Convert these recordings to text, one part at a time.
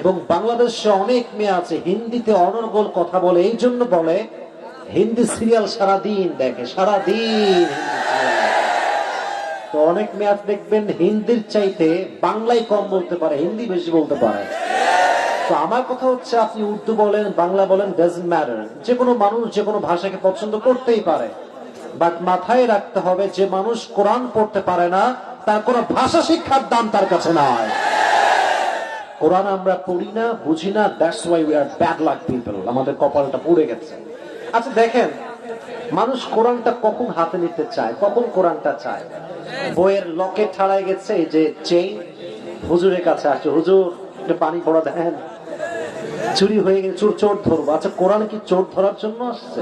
এবং বাংলাদেশে অনেক মেয়ে আছে হিন্দিতে অনর্গল কথা বলে, এই জন্য বলে হিন্দি সিরিয়াল সারাদিন দেখে, সারাদিন তো অনেক মেয়ে দেখবেন হিন্দির চাইতে বাংলায় কম বলতে পারে, হিন্দি বেশি বলতে পারে। তো আমার কথা হচ্ছে আপনি উর্দু বলেন, বাংলা বলেন, ডাজন্ট ম্যাটার, যে কোনো মানুষ যে কোনো ভাষাকে পছন্দ করতেই পারে, বাট মাথায় রাখতে হবে যে মানুষ কোরআন পড়তে পারে না তার কোনো ভাষা শিক্ষার দাম তার কাছে নয়। কোরআন আমরা পড়ি না, বুঝি না, that's why we are bad luck people, আমাদের কপালটা পুড়ে গেছে। আচ্ছা দেখেন, মানুষ কোরআনটা কখন হাতে নিতে চায়, কখন কোরআনটা চায়? বইয়ের লকেট ছাড়াই গেছে, এই যে চেইন, হুজুরের কাছে আসছে, হুজুর একটু পানি পড়া দেন, চুরি হয়ে গেছে, চোর ধরবো। আচ্ছা কোরআন কি চোর ধরার জন্য আসছে?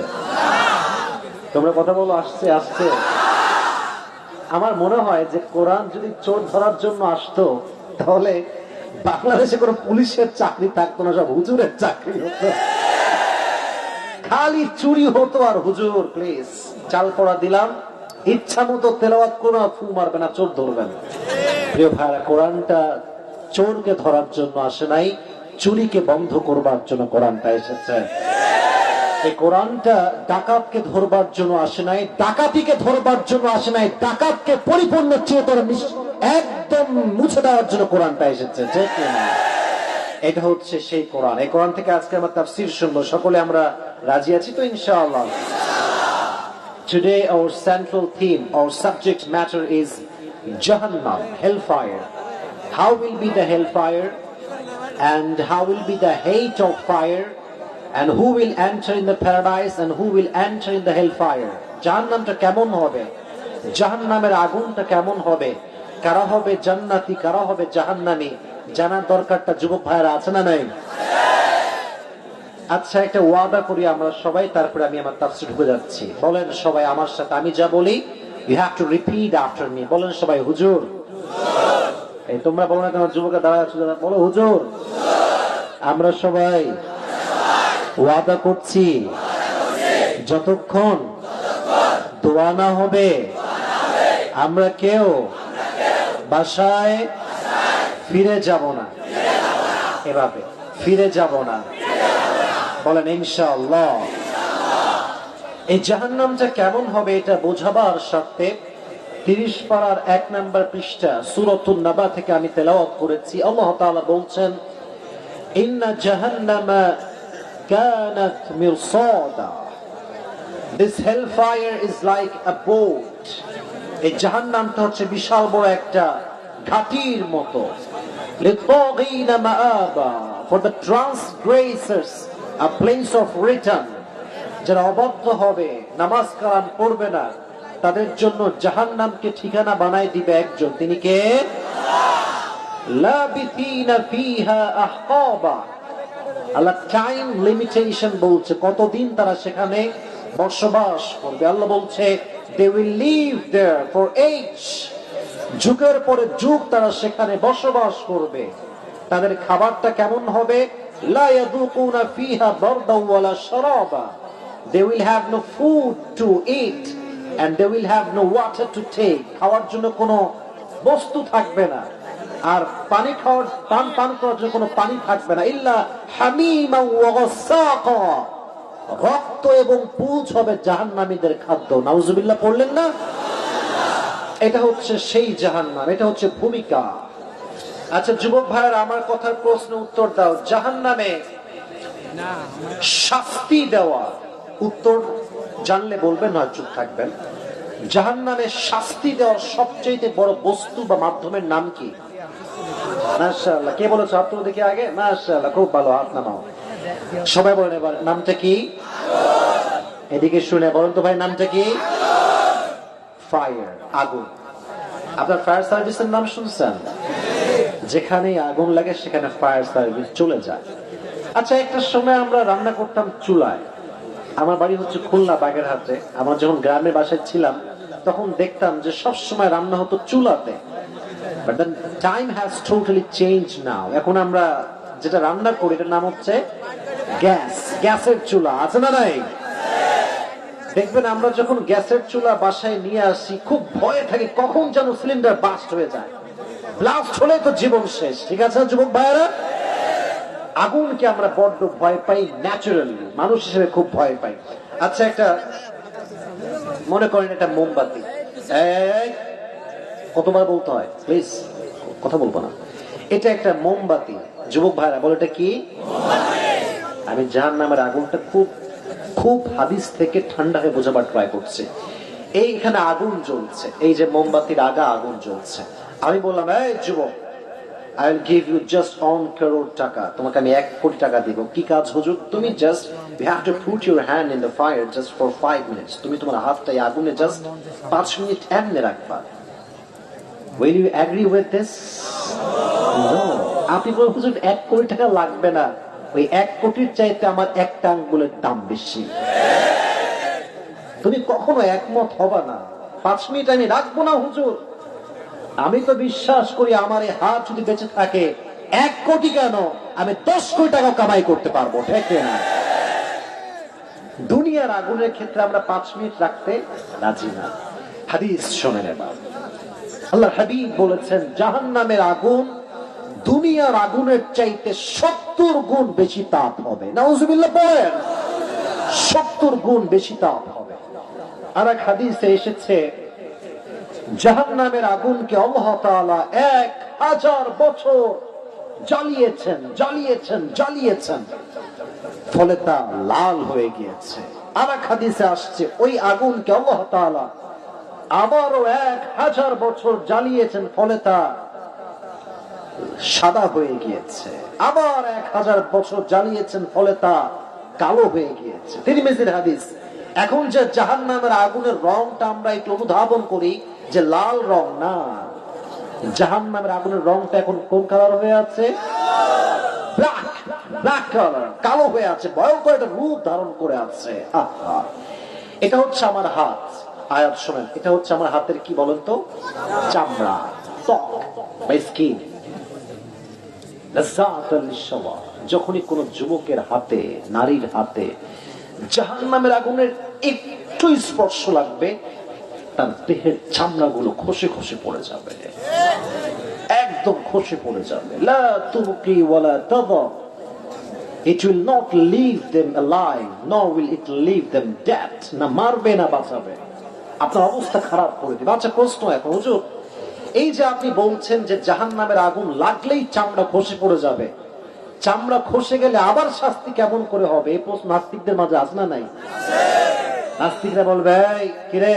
তোমরা কথা বলো, আসছে আসছে। আমার মনে হয় যে কোরআন যদি চোর ধরার জন্য আসতো তাহলে বাংলাদেশে কোনো পুলিশের চাকরি থাকতো না, সব হুজুরের চাকরি হতো, খালি চুরি হতো। আর হুজুর প্লিজ চাল পড়া দিলাম, ইচ্ছা মতো তেলাওয়াত করো, ফু মারবে না, চোর ধরবেন। প্রিয় ভাইরা, কোরআনটা চোরকে ধরার জন্য আসে নাই, চুরিকে বন্ধ করবার জন্য কোরআনটা এসেছে। এই কোরআনটা ডাকাতকে ধরবার জন্য আসে নাই, ডাকাতিকে ধরবার জন্য আসে নাই, ডাকাতকে পরিপূর্ণ চেতন একদম মুছে দেওয়ার জন্য কোরআনটা এসেছে। এটা হচ্ছে সেই কোরআন। এই কোরআন থেকে আজকে আমরা তাফসীর শুনবো, সকলে আমরা রাজি আছি তো ইনশাআল্লাহ? Today our central theme, our subject matter is Jahannam, hellfire. How will be the hellfire, and how will be the hate of fire, and who will enter in the paradise and who will enter in the hellfire? জাহান্নামটা কেমন হবে, জাহান্নামের আগুনটা কেমন হবে, কারা হবে জান্নাতি, কারা হবে জাহান্নামী, জানার দরকারটা যুবক ভাইরা আছে না নাই? আচ্ছা একটা ওয়াদা করি আমরা সবাই, তারপরে আমি আমার তাফসীর ঢুকে যাচ্ছি। বলেন সবাই আমার সাথে, আমি যা বলি you have to repeat after me. বলেন সবাই হুজুর। এই তোমরা বলো না কেন, যুবকরা দাঁড়ায় আছো, বলো হুজুর। আমরা সবাই ওয়াদা করছি যতক্ষণ দোয়া না হবে আমরা কেউ বাসায় ফিরে যাব না। এভাবে ফিরে যাব না, বলেন ইনশাআল্লাহ। এই জাহান্নামটা কেমন হবে এটা বোঝাবার স্বার্থে 30 পারার 1 নম্বর পৃষ্ঠা সূরাতুন নাবা থেকে আমি তেলাওয়াত করেছি। আল্লাহ তাআলা বলছেন, ইন্না জাহান্নামা কানাত মিরসাদা, this hellfire is like a boat. এই জাহান্নামটা হচ্ছে বিশাল বড় একটা ঘাটির মতো। লিতাগিনা মাআবা, for the transgressors a place of return. যারা অবাধ্য হবে, নামাজ কালাম পড়বে না, তাদের জন্য জাহান্নামকে ঠিকানা বানায় দিবে একজন, তিনি কে? লাবিথিনা ফিহা আহকাবা। আল্লাহ টাইম লিমিটেশন বলছে কতদিন তারা সেখানে বসবাস করবে। আল্লাহ বলছে they will live there for age, যুগের পরে যুগ তারা সেখানে বসবাস করবে। তাদের খাবারটা কেমন হবে? লা ইয়াদুকুনা ফিহা বারদাও ওয়ালা শারাবা, they will have no food to eat and they will have no water to take. খাওয়ার জন্য কোনো বস্তু থাকবে না, আর পানি খাওয়ার পান করার জন্য কোনো পানি থাকবে না। ইল্লা হামিমা ওয়া গাসাকা, রক্ত এবং পুঁজ হবে জাহান্নামীদের খাদ্য। নাউজুবিল্লাহ পড়লেন না? এটা হচ্ছে সেই জাহান্নাম, এটা হচ্ছে ভূমিকা। আচ্ছা যুবক ভাইয়েরা, আমার কথার প্রশ্ন উত্তর দাও। জাহান্নামে শাস্তি দেওয়া, উত্তর জানলে বলবেন, নয় চুপ থাকবেন। জাহান্নামে শাস্তি দেওয়ার সবচেয়ে বড় বস্তু বা মাধ্যমের নাম কি? মাশাআল্লাহ, কে বলেছো? হাত তুলে দেখি আগে। মাশাআল্লাহ, খুব ভালো, হাত নামাও। সবাই বলেন এবার নামটা কি? এদিকে শুনে বলেন তো ভাই, নামটা কি? ফায়ার, আগুন। আপনার ফায়ার সার্ভিসের নাম শুনছেন? যেখানে আগুন লাগে সেখানে ফায়ার সার্ভিস চলে যায়। আচ্ছা একটা সময় আমরা রান্না করতাম চুলায়। আমার বাড়ি হচ্ছে খুলনা বাগেরহাটে। আমার যখন গ্রামের বাসায় ছিলাম তখন দেখতাম যে সব সময় রান্না হতো চুলাতে। But the time has totally changed now. এখন আমরা যেটা রান্না করি এটার নাম হচ্ছে গ্যাস, গ্যাসের চুলা। আছে না নাই? দেখবেন আমরা যখন গ্যাসের চুলা বাসায় নিয়ে আসি খুব ভয়ে থাকি কখন যেন সিলিন্ডার বাস্ট হয়ে যায়। ব্লাস্ট হলে তো জীবন শেষ। ঠিক আছে যুবক ভাইয়েরা? আগুনকে আমরা বড্ড ভয় পাই, ন্যাচারালি মানুষ হিসেবে খুব ভয় পাই। আচ্ছা, একটা মনে করেন একটা মোমবাতি, কতবার বলতে হয় প্লিজ, কথা বলবো না, এটা একটা মোমবাতি। যুবক ভাইরা বলে এটা কি? আমি জাহান্নামের আগুনটা খুব খুব হাদিস থেকে ঠান্ডা হয়ে বোঝাবার ট্রাই করছি। এইখানে আগুন জ্বলছে, এই যে মোমবাতির আগা আগুন জ্বলছে, আমি বললাম এই যুবক, I will give you just 1 crore টাকা, তোমাকে আমি 1 কোটি টাকা দিব। কি কাজ হুজুর? তুমি just you have to put your hand in the fire just for 5 minutes, তুমি তোমার হাতটা এই আগুনে জাস্ট 5 মিনিট এমনি রাখবা। Will you agree with this? No. আপনি বলবেন হুজুর 1 কোটি টাকা লাগবে না, ওই 1 কোটির চাইতে আমার একটা আঙ্গুলের দাম বেশি। তুমি কখনো একমত হবা না। 5 মিনিট আমি রাখবো না হুজুর। আমি তো বিশ্বাস করি আমার এই হাত যদি বেঁচে থাকে 1 কোটি কেন, আমি 10 কোটি টাকা কামাই করতে পারবো, ঠিক না? দুনিয়ার আগুনের ক্ষেত্রে আমরা 5 মিনিট রাখতে রাজি না। হাদিস শোনেন এবার, আল্লাহ হাবিব বলেছেন জাহান্নামের আগুন দুনিয়ার আগুনের চাইতে 70 গুণ বেশি তাপ হবে। নাউজুবিল্লাহ বলেন, 70 গুণ বেশি তাপ হবে। আর এক হাদিসে এসেছে জাহান্নামের আগুনকে আল্লাহ তাআলা 1000 বছর জ্বালিয়েছেন জ্বালিয়েছেন জ্বালিয়েছেন, ফলে তা লাল হয়ে গিয়েছে। আর এক হাদিসে আসছে ওই আগুনকে আল্লাহ তাআলা আবারও 1000 বছর জ্বালিয়েছেন, ফলে তা সাদা হয়ে গিয়েছে। আবার 1000 বছর জ্বালিয়েছেন, ফলে তা কালো হয়ে গিয়েছে। তিরমিজির হাদিস। এখন যে জাহান্নামের আগুনের রংটা আমরা একটু অনুধাবন করি যে লাল রং না, জাহান্নামের আগুনের রংটা এখন কোন কালার হয়ে আছে? ব্ল্যাক, ব্ল্যাক কালার, কালো হয়ে আছে, ভয়ঙ্কর একটা রূপ ধারণ করে আছে। আহা, এটা হচ্ছে আমার হাত। আয়াত শোনেন, এটা হচ্ছে আমার হাতের কি বলেন তো? চামড়া, ত্বক বা স্কিন। যখনই কোন যুবকের হাতে, নারীর হাতে জাহান্নামের আগুনের একটু স্পর্শ লাগবে, তার দেহের চামড়াগুলো খসে খসে পড়ে যাবে, একদম খসে পড়ে যাবে। লা তুবকি ওয়ালা তাদা, it will not leave them alive nor will it leave them dead, না মারবে না বাঁচাবে, আপনার অবস্থা খারাপ করে দিবে। আচ্ছা প্রশ্ন এখন হুজুর, এই যে আপনি বলছেন যে জাহান্নামের আগুন লাগলেই চামড়া খসে পড়ে যাবে, চামড়া খসে গেলে আবার শাস্তি কেমন করে হবে? এই প্রশ্ন নাস্তিকদের মাঝে আছে না নাই? নাস্তিকরা বলবে এই কিরে,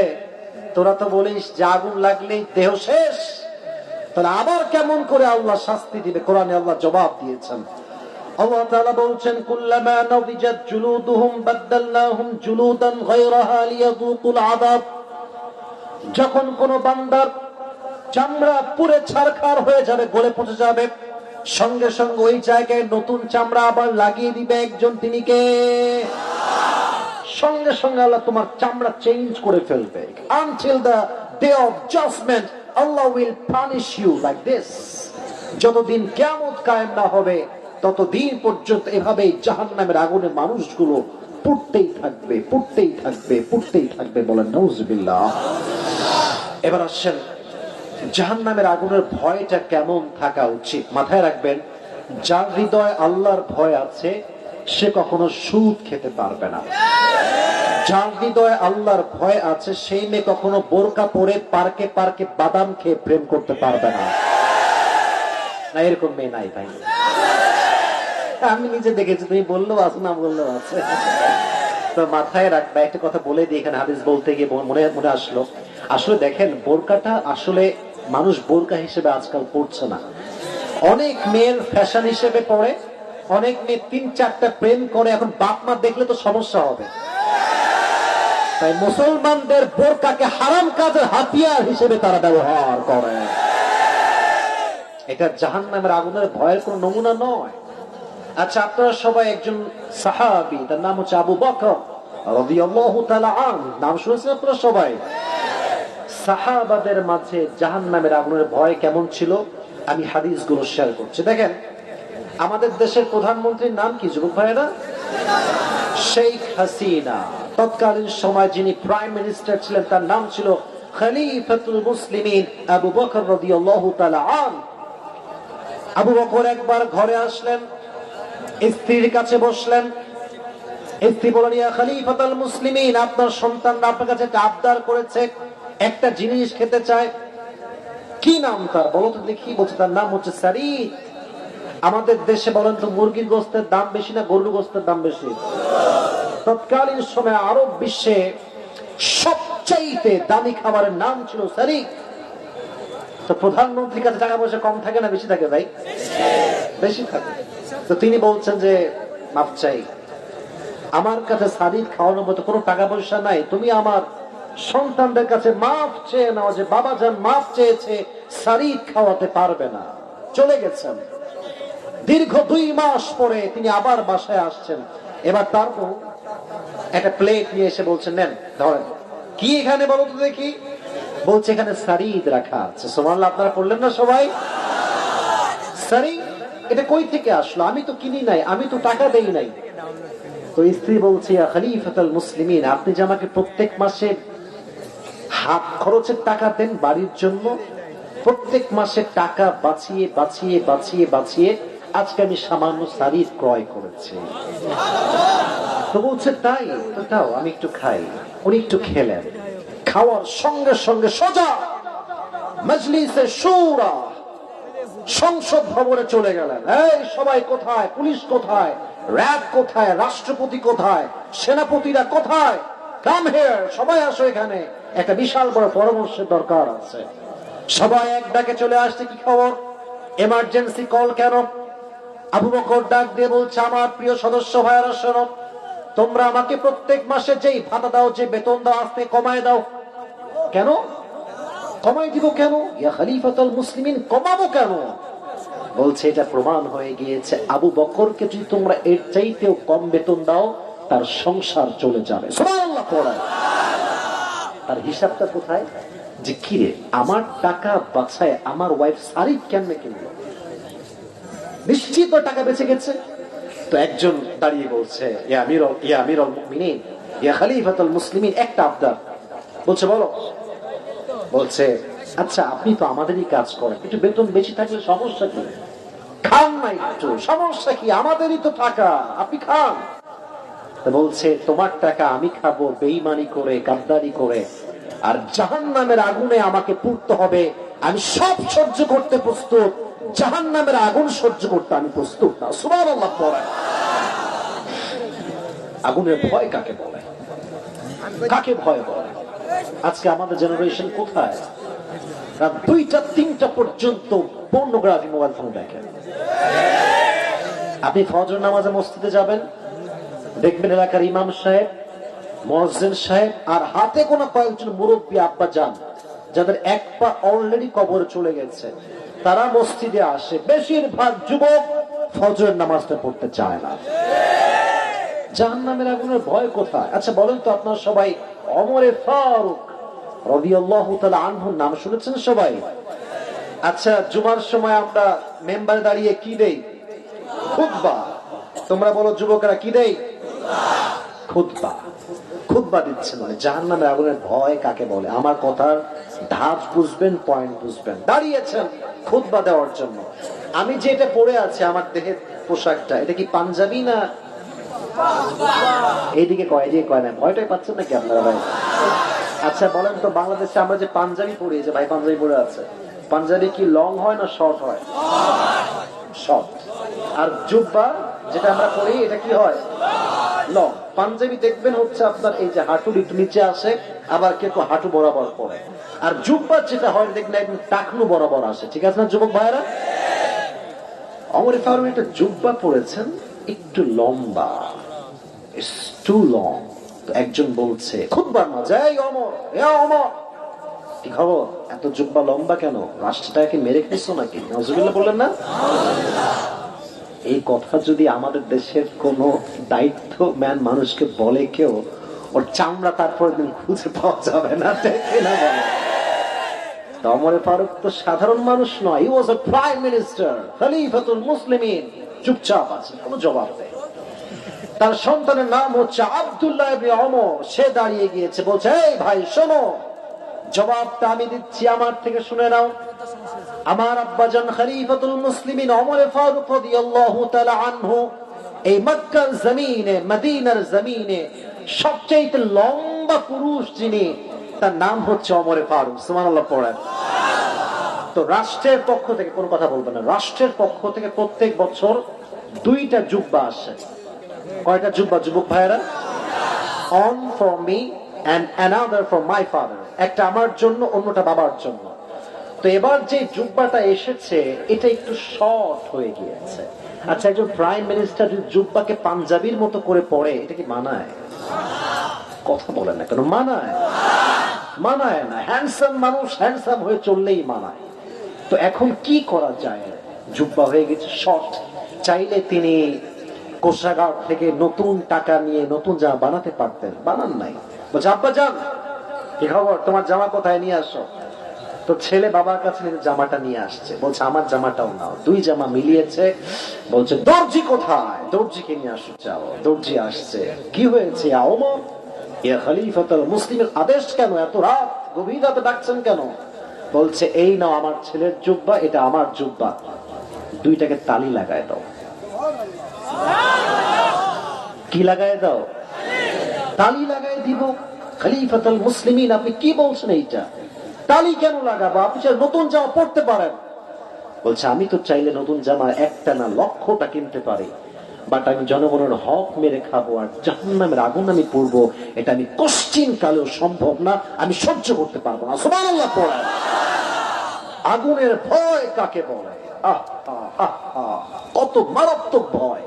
তোরা তো বলিস যে আগুন লাগলেই দেহ শেষ, তাহলে আবার কেমন করে আল্লাহ শাস্তি দিবে? কোরআনে আল্লাহ জবাব দিয়েছেন। আল্লাহ তাআলা বলছেন কুল্লামা নাদিজাত জুলুদুহুম বাদদালনাহুম জুলুদান গায়রাহা লিয়াযুকুল আযাব। যখন কোন বান্দার চামড়া পুরে ছারখার হয়ে যাবে, গলে পচে যাবে, সঙ্গে সঙ্গে ওই জায়গায় নতুন চামড়া আবার লাগিয়ে দিবে একজন, তিনি কে? সঙ্গে সঙ্গে আল্লাহ তোমার চামড়া চেঞ্জ করে ফেলবে। Until the day of judgment Allah will punish you like this. যতদিন কিয়ামত কায়েম না হবে ততদিন পর্যন্ত এভাবেই জাহান্নামের আগুনে মানুষগুলো পুড়তেই থাকবে, পুড়তেই থাকবে, পুড়তেই থাকবে। বলেন নাউজুবিল্লাহ। এবার আসেন জাহান্নামের আগুনের ভয়টা কেমন থাকা উচিত। মাথায় রাখবেন, যার হৃদয়ে আল্লাহর ভয় আছে সে কখনো সুদ খেতে পারবে না। যার হৃদয়ে আল্লাহর ভয় আছে সেই মেয়ে কখনো বোরকা পরে পার্কে পার্কে বাদাম খেয়ে প্রেম করতে পারবে না। না, এরকম মেয়ে নাই ভাই, আমি নিজে দেখেছি, তুমি বললেও আছে না বললেও আছে। তো মাথায় রাখবে, একটা কথা বলে দিই এখানে, হাদিস বলতে গিয়ে মনে আসলো। আসলে দেখেন, বোরকাটা আসলে মানুষ বোরকা হিসেবে আজকাল পড়ছে না। অনেক মেয়ের ফ্যাশন হিসেবে পড়ে, অনেক মেয়ে 3-4টা প্রেম করে, এখন বাপ মা দেখলে তো সমস্যা হবে। তাই মুসলমানদের বোরকাকে হারাম কাজের হাতিয়ার হিসেবে তারা ব্যবহার করে। এটা জাহান্নামের আগুনের ভয়ের কোন নমুনা নয়। আচ্ছা, আপনারা সবাই একজন সাহাবী, তার নাম হচ্ছে আবু বকর রাদিয়াল্লাহু তাআলা আনহু, নাম শুনেছেন আপনারা সবাই? সাহাবাদের মাঝে জাহান্নামের আগুনের ভয় কেমন ছিল আমি হাদিসগুলো শেয়ার করছি। দেখেন, আমাদের দেশের প্রধানমন্ত্রীর নাম কি যুবক ভাইয়েরা? শেখ হাসিনা। তৎকালীন সময় যিনি প্রাইম মিনিস্টার ছিলেন তার নাম ছিল খলিফাতুল মুসলিমিন আবু বকর রাদিয়াল্লাহু তাআলা আনহু। আবু বকর একবার ঘরে আসলেন, স্ত্রীর কাছে বসলেন। স্ত্রী বলেন, ইয়া খলিফাতুল মুসলিমিন, আপনার সন্তানরা আপনার কাছে একটা আবদার করেছে, একটা জিনিস খেতে চায়। কি নাম তার, বলো তো দেখি। বলছে তার নাম হচ্ছে সারিদ। আমাদের দেশে বলেন তো মুরগির গোস্তের দাম বেশি না গরুর গোস্তের দাম বেশি? তৎকালীন সময়ে আরব বিশ্বে সবচাইতে দামি খাবারের নাম ছিল সারিদ। তো প্রধানমন্ত্রীর কাছে টাকা পয়সা কম থাকে না বেশি থাকে ভাই? বেশি থাকে। তো তিনি বলছেন যে মাফ চাই, আমার কাছে সারিদ খাওয়ানোর মতো কোনো টাকা পয়সা নাই, তুমি আমার সন্তানদের কাছে মাফ চেয়ে নাও যে বাবা যান মাফ চেয়েছে, সারিদ খাওয়াতে পারবে না। চলে গেছেন। দীর্ঘ 2 মাস পরে তিনি আবার বাসায় আসছেন। এবার তারপর একটা প্লেট নিয়ে এসে বলছেন, নেন ধরেন। কি এখানে বলো তো দেখি? বলছে এখানে সারিদ রাখা আছে। সুবহানাল্লাহ, আপনারা পড়লেন না সবাই? সারিদ এটা কই থেকে আসলো? আমি তো কিনি নাই, আমি তো টাকা দেই নাই। তো স্ত্রী বলছে, ইয়া খলিফাতুল মুসলিমিন, আপনি যে আমাকে প্রত্যেক মাসে হাত খরচের টাকা দেন বাড়ির জন্য, প্রত্যেক মাসে টাকা বাঁচিয়ে বাঁচিয়ে বাঁচিয়ে বাঁচিয়ে আজকে আমি সামান্য সারিদ ক্রয় করেছি। তো বলছে তাই তো, তাও আমি একটু খাই। উনি একটু খেলেন। খাওয়ার সঙ্গে সঙ্গে সোজা মজলিসে শুরা, সংসদ ভবনে চলে গেলেন। এই সবাই কোথায়? পুলিশ কোথায়? র্যাব কোথায়? রাষ্ট্রপতি কোথায়? সেনাপতিরা কোথায়? কাম হিয়ার, সবাই আসো এখানে, একটা বিশাল বড় পরামর্শের দরকার আছে। সবাই এক ডাকে চলে আসছে। কি খবর? এমার্জেন্সি কল কেন? আবু বকর ডাক দিয়ে বলছে, আমার প্রিয় সদস্য ভাইয়েরা শোনো, তোমরা আমাকে প্রত্যেক মাসে যেই ভাতা দাও, যে বেতন দাও, আস্তে কমায় দাও। কেন কমাই দিব? কেন ইয়া খলিফাতুল মুসলিমিন, কমাবো কেন? বলছে এটা প্রমাণ হয়ে গিয়েছে আবু বকরকে যদি তোমরা এর চাইতেও কম বেতন দাও, তার সংসার চলে যাবে। সুবহানাল্লাহ পড়ায়। তার হিসাবটা কোথায়? যে কিরে, আমার টাকা বাঁচায় আমার ওয়াইফ সারিদ কেমনে কিনলো? নিশ্চিত টাকা বেঁচে গেছে। তো একজন দাঁড়িয়ে বলছে, ইয়া আমিরুল মুমিনিন, ইয়া খলিফাতুল মুসলিমিন, একটা আবদার। বলছে বলো। বলছে আচ্ছা, আপনি তো আমাদেরই কাজ করেন, একটু বেতন বেশি থাকলে সমস্যা কি? খান না একটু, সমস্যা কি? আমাদেরই তো টাকা, আপনি খান। বলছে তোমার টাকা আমি খাবো বেঈমানি করে, গাদ্দারি করে, আর জাহান্নামের আগুনে আমাকে পুড়তে হবে। আমি সব সহ্য করতে প্রস্তুত, জাহান্নামের আগুন সহ্য করতে আমি প্রস্তুত না। সুবহানাল্লাহ পড়ায়। আগুনের ভয় কাকে বলে? কাকে ভয় বলে? আজকে আমাদের জেনারেশন কোথায়? রাত 2টা 3টা পর্যন্ত পর্নোগ্রাফি মোবাইল ফোন দেখেন। আপনি ফজর নামাজে মসজিদে যাবেন, দেখবেন এলাকার ইমাম সাহেব, মুয়াজ্জিন সাহেব আর হাতে গোনা কয়েকজন মুরব্বী আব্বা যান, যাদের এক পা অলরেডি কবরে চলে গেছে, তারা মসজিদে আসে। বেশিরভাগ যুবক ফজরের নামাজটা পড়তে চায় না। জাহান্নামের আগুনের ভয় কোথায়? আচ্ছা বলেন তো, আপনারা সবাই ওমরে ফারুক রাদিয়াল্লাহু তাআলা আনহুর নাম শুনেছেন সবাই? আচ্ছা, জুমার সময় আমরা মেম্বারে দাঁড়িয়ে কি দেই? খুতবা। তোমরা বলো যুবকরা, কি দেই? খুতবা। খুতবা দিচ্ছেন মানে জাহান্নামের আগুনের ভয় কাকে বলে? আমার কথার ধাপ বুঝবেন, পয়েন্ট বুঝবেন। দাঁড়িয়েছেন খুতবা দেওয়ার জন্য। আমি যে এটা পরে আছি, আমার দেহের পোশাকটা, এটা কি পাঞ্জাবি না? এইদিকে কয়, এদিকে কয় না। ভয়টাই পাচ্ছেন নাকি আপনারা ভাই? আচ্ছা বলেন তো, বাংলাদেশে আমরা যে পাঞ্জাবি পরি, যে ভাই পাঞ্জাবি পরে আছে, পাঞ্জাবি কি লং হয় না শর্ট হয়? শর্ট। আর জুব্বা যেটা আমরা পরি, এটা কি হয়? লং। পাঞ্জাবি দেখবেন হচ্ছে আপনার এই যে হাঁটুর একটু নিচে আসে, আবার কেউ হাঁটু বরাবর পরে। আর জুব্বা যেটা হয় দেখবেন একদম টাকনু বরাবর আসে। ঠিক আছে না যুবক ভাইরা? ওমর ফারুক একটা জুব্বা পরেছেন, একটু লম্বা, ইটস টু লং। একজন বলছে খুতবার মাঝে, এই ওমর, ওমর কি খবর, এত জুব্বা লম্বা কেন? রাষ্ট্রটাকে মেরে খেয়েছো নাকি? নাউজুবিল্লাহ বললেন না? এই কথা যদি আমাদের দেশের কোন দায়িত্বম্যান মানুষকে বলে কেউ, ওর চামড়া তারপর দিন খুঁজে পাওয়া যাবে না। ওমর ফারুক তো সাধারণ মানুষ নয়, হি ওয়াজ আ প্রাইম মিনিস্টার, খলিফাতুল মুসলিমিন। চুপচাপ আছে, কোনো জবাব নেই। তার সন্তানের নাম হচ্ছে আব্দুল্লাহ ইবনে ওমর। সে দাঁড়িয়ে গিয়েছে, বলছে এই ভাই শোনো, জবাবটা আমি দিচ্ছি, আমার থেকে শুনে নাও। আমার আব্বাজান খলিফাতুল মুসলিমিন ওমর ফারুক রাদিয়াল্লাহু তাআলা আনহু এই মক্কার জমিনে, মদিনার জমিনে সবচেয়ে লম্বা পুরুষ যিনি, তার নাম হচ্ছে ওমর ফারুক। সুবহানাল্লাহ পড়েন। তো রাষ্ট্রের পক্ষ থেকে কোন কথা বলবেন না, রাষ্ট্রের পক্ষ থেকে প্রত্যেক বছর 2টা জুব্বা আসে। কয়টা জুব্বা যুবক ভাইয়েরা? On for me and another for my father. একটা আমার জন্য, অন্যটা বাবার জন্য। তো এবার যে জুব্বাটা এসেছে এটা একটু শর্ট হয়ে গিয়েছে। আচ্ছা, একজন প্রাইম মিনিস্টার যদি জুব্বাকে পাঞ্জাবির মতো করে পড়ে, এটা কি মানায়? কথা বলেন না কেন? মানায়? মানায় না। হ্যান্ডসাম মানুষ হ্যান্ডসাম হয়ে চললেই মানায়। তো এখন কি করা যায়? জুব্বা হয়ে গেছে শর্ট। চাইলে তিনি কোষাগার থেকে নতুন টাকা নিয়ে নতুন জামা বানাতে পারতেন, বানান নাই। বলছে, আব্বা যান, কি খবর, তোমার জামা কোথায়, নিয়ে আসো। তো ছেলে বাবার কাছে জামাটা নিয়ে আসছে, বলছে আমার জামাটাও নাও। 2 জামা মিলিয়েছে, বলছে দর্জি কোথায়, দর্জিকে নিয়ে আসো। যাও, দর্জি আসছে। কি হয়েছে ওমর, ইয়া খলিফাতুল মুসলিমের আদেশ কেন, এত রাত গভীর রাতে ডাকছেন কেন? বলছে এই নাও আমার ছেলের জুব্বা, এটা আমার জুব্বা, 2টাকে তালি লাগায় দাও। কি লাগায় দাও? তালি লাগায় দিব। খলিফাতুল মুসলিমিন, আপনি কি বলছেন? এইটা তালি কেন লাগাবো? আপনি নতুন জামা পড়তে পারেন। বলছে আমি তো চাইলে নতুন জামা একটা না লক্ষটা কিনতে পারি, বাট আমি জনগণের হক মেরে খাবো আর জাহান্নামের আগুন আমি পড়বো, এটা আমি কোশ্চিন কালেও সম্ভব না, আমি সহ্য করতে পারবো না। সুবহানাল্লাহ পড়েন। আগুনের ভয় কাকে বলে? কত মারাত্মক ভয়!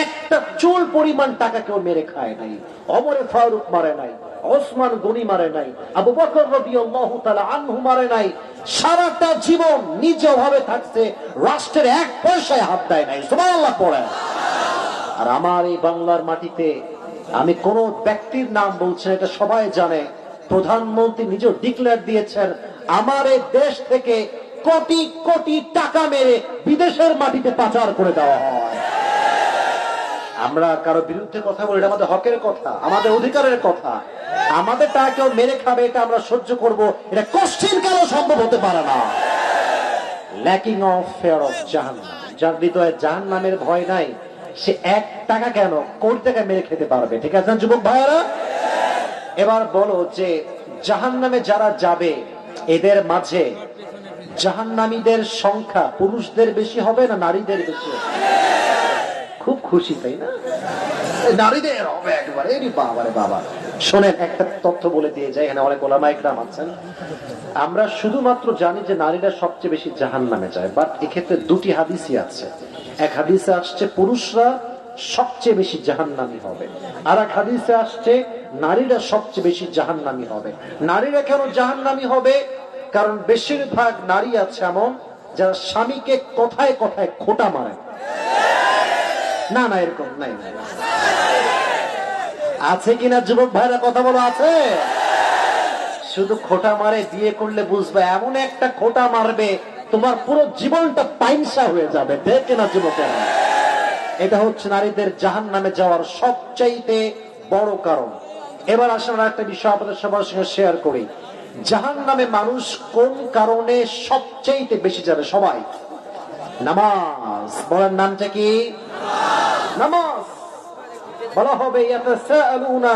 একটা চুল পরিমাণ টাকা কেউ মেরে খায় নাই। ওমর ফারুক মারে নাই, ওসমান গনি মারে নাই, আবু বকর রাদিয়াল্লাহু তাআলা আনহু মারে নাই। সারাটা জীবন নিজে ভাবে থাকছে, রাষ্ট্রের 1 পয়সায় হাত দেয় নাই। সুবহানাল্লাহ পড়েন। আর আমার এই বাংলার মাটিতে আমি কোন ব্যক্তির নাম বলছি, এটা সবাই জানে, প্রধানমন্ত্রী নিজে ডিক্লেয়ার দিয়েছেন আমার এই দেশ থেকে কোটি কোটি টাকা মেরে বিদেশের মাটিতে পাচার করে দেওয়া হয়। আমরা কারো বিরুদ্ধে কথা বলি, এটা আমাদের হকের কথা, আমাদের অধিকারের কথা। আমাদের টাকা কেউ মেরে খাবে, এটা আমরা সহ্য করব, এটা কোশ্চিন কারো সম্ভব হতে পারে না। ল্যাকিং অফ ফিয়ার অফ জাহান্নাম, যার হৃদয়ে জাহান্নামের ভয় নাই, সে 1 টাকা কেন কোটি টাকা মেরে খেতে পারবে। ঠিক আছে যুবক ভাইয়েরা? এবার বলো যে জাহান্নামে যারা যাবে, এদের মাঝে জাহান্নামীদের সংখ্যা পুরুষদের বেশি হবে না নারীদের বেশি? খুব খুশি, তাই না? নারীদের হবে একবারে। বাবারে বাবা, শোনেন একটা তথ্য বলে দিয়ে যায়, এখানে অনেক ওলামা ইকরাম আছেন। আমরা শুধুমাত্র জানি যে নারীরা সবচেয়ে বেশি জাহান্নামে যায়, বাট এক্ষেত্রে 2টি হাদিসই আছে। এক হাদিসে আসছে পুরুষরা সবচেয়ে বেশি জাহান্নামী হবে, আর এক হাদিসে আসছে নারীরা সবচেয়ে বেশি জাহান্নামী হবে। নারীরা কেন জাহান্নামী হবে? কারণ বেশিরভাগ নারী আছে এমন যারা স্বামীকে কথায় কথায় খোঁটা মারে। না না, এরকম নাই। আছে কিনা যুবক ভাইরা? কথা বলো, আছে? শুধু খোঁটা মারে, বিয়ে করলে বুঝবে এমন একটা খোঁটা মারবে তোমার পুরো জীবনটা পাইনসা হয়ে যাবে। দেখে না যুবকেরা? এটা হচ্ছে নারীদের জাহান্নামে যাওয়ার সবচাইতে বড় কারণ। এবার আসলে একটা বিষয় আপনাদের সবার সঙ্গে শেয়ার করি। জাহান্নামে মানুষ কোন কারণে সবচাইতে বেশি যাবে? সবাই নামাজ। বলেন নামটা কি? নামাজ। বলা হবে ইয়াতাসাআলুনা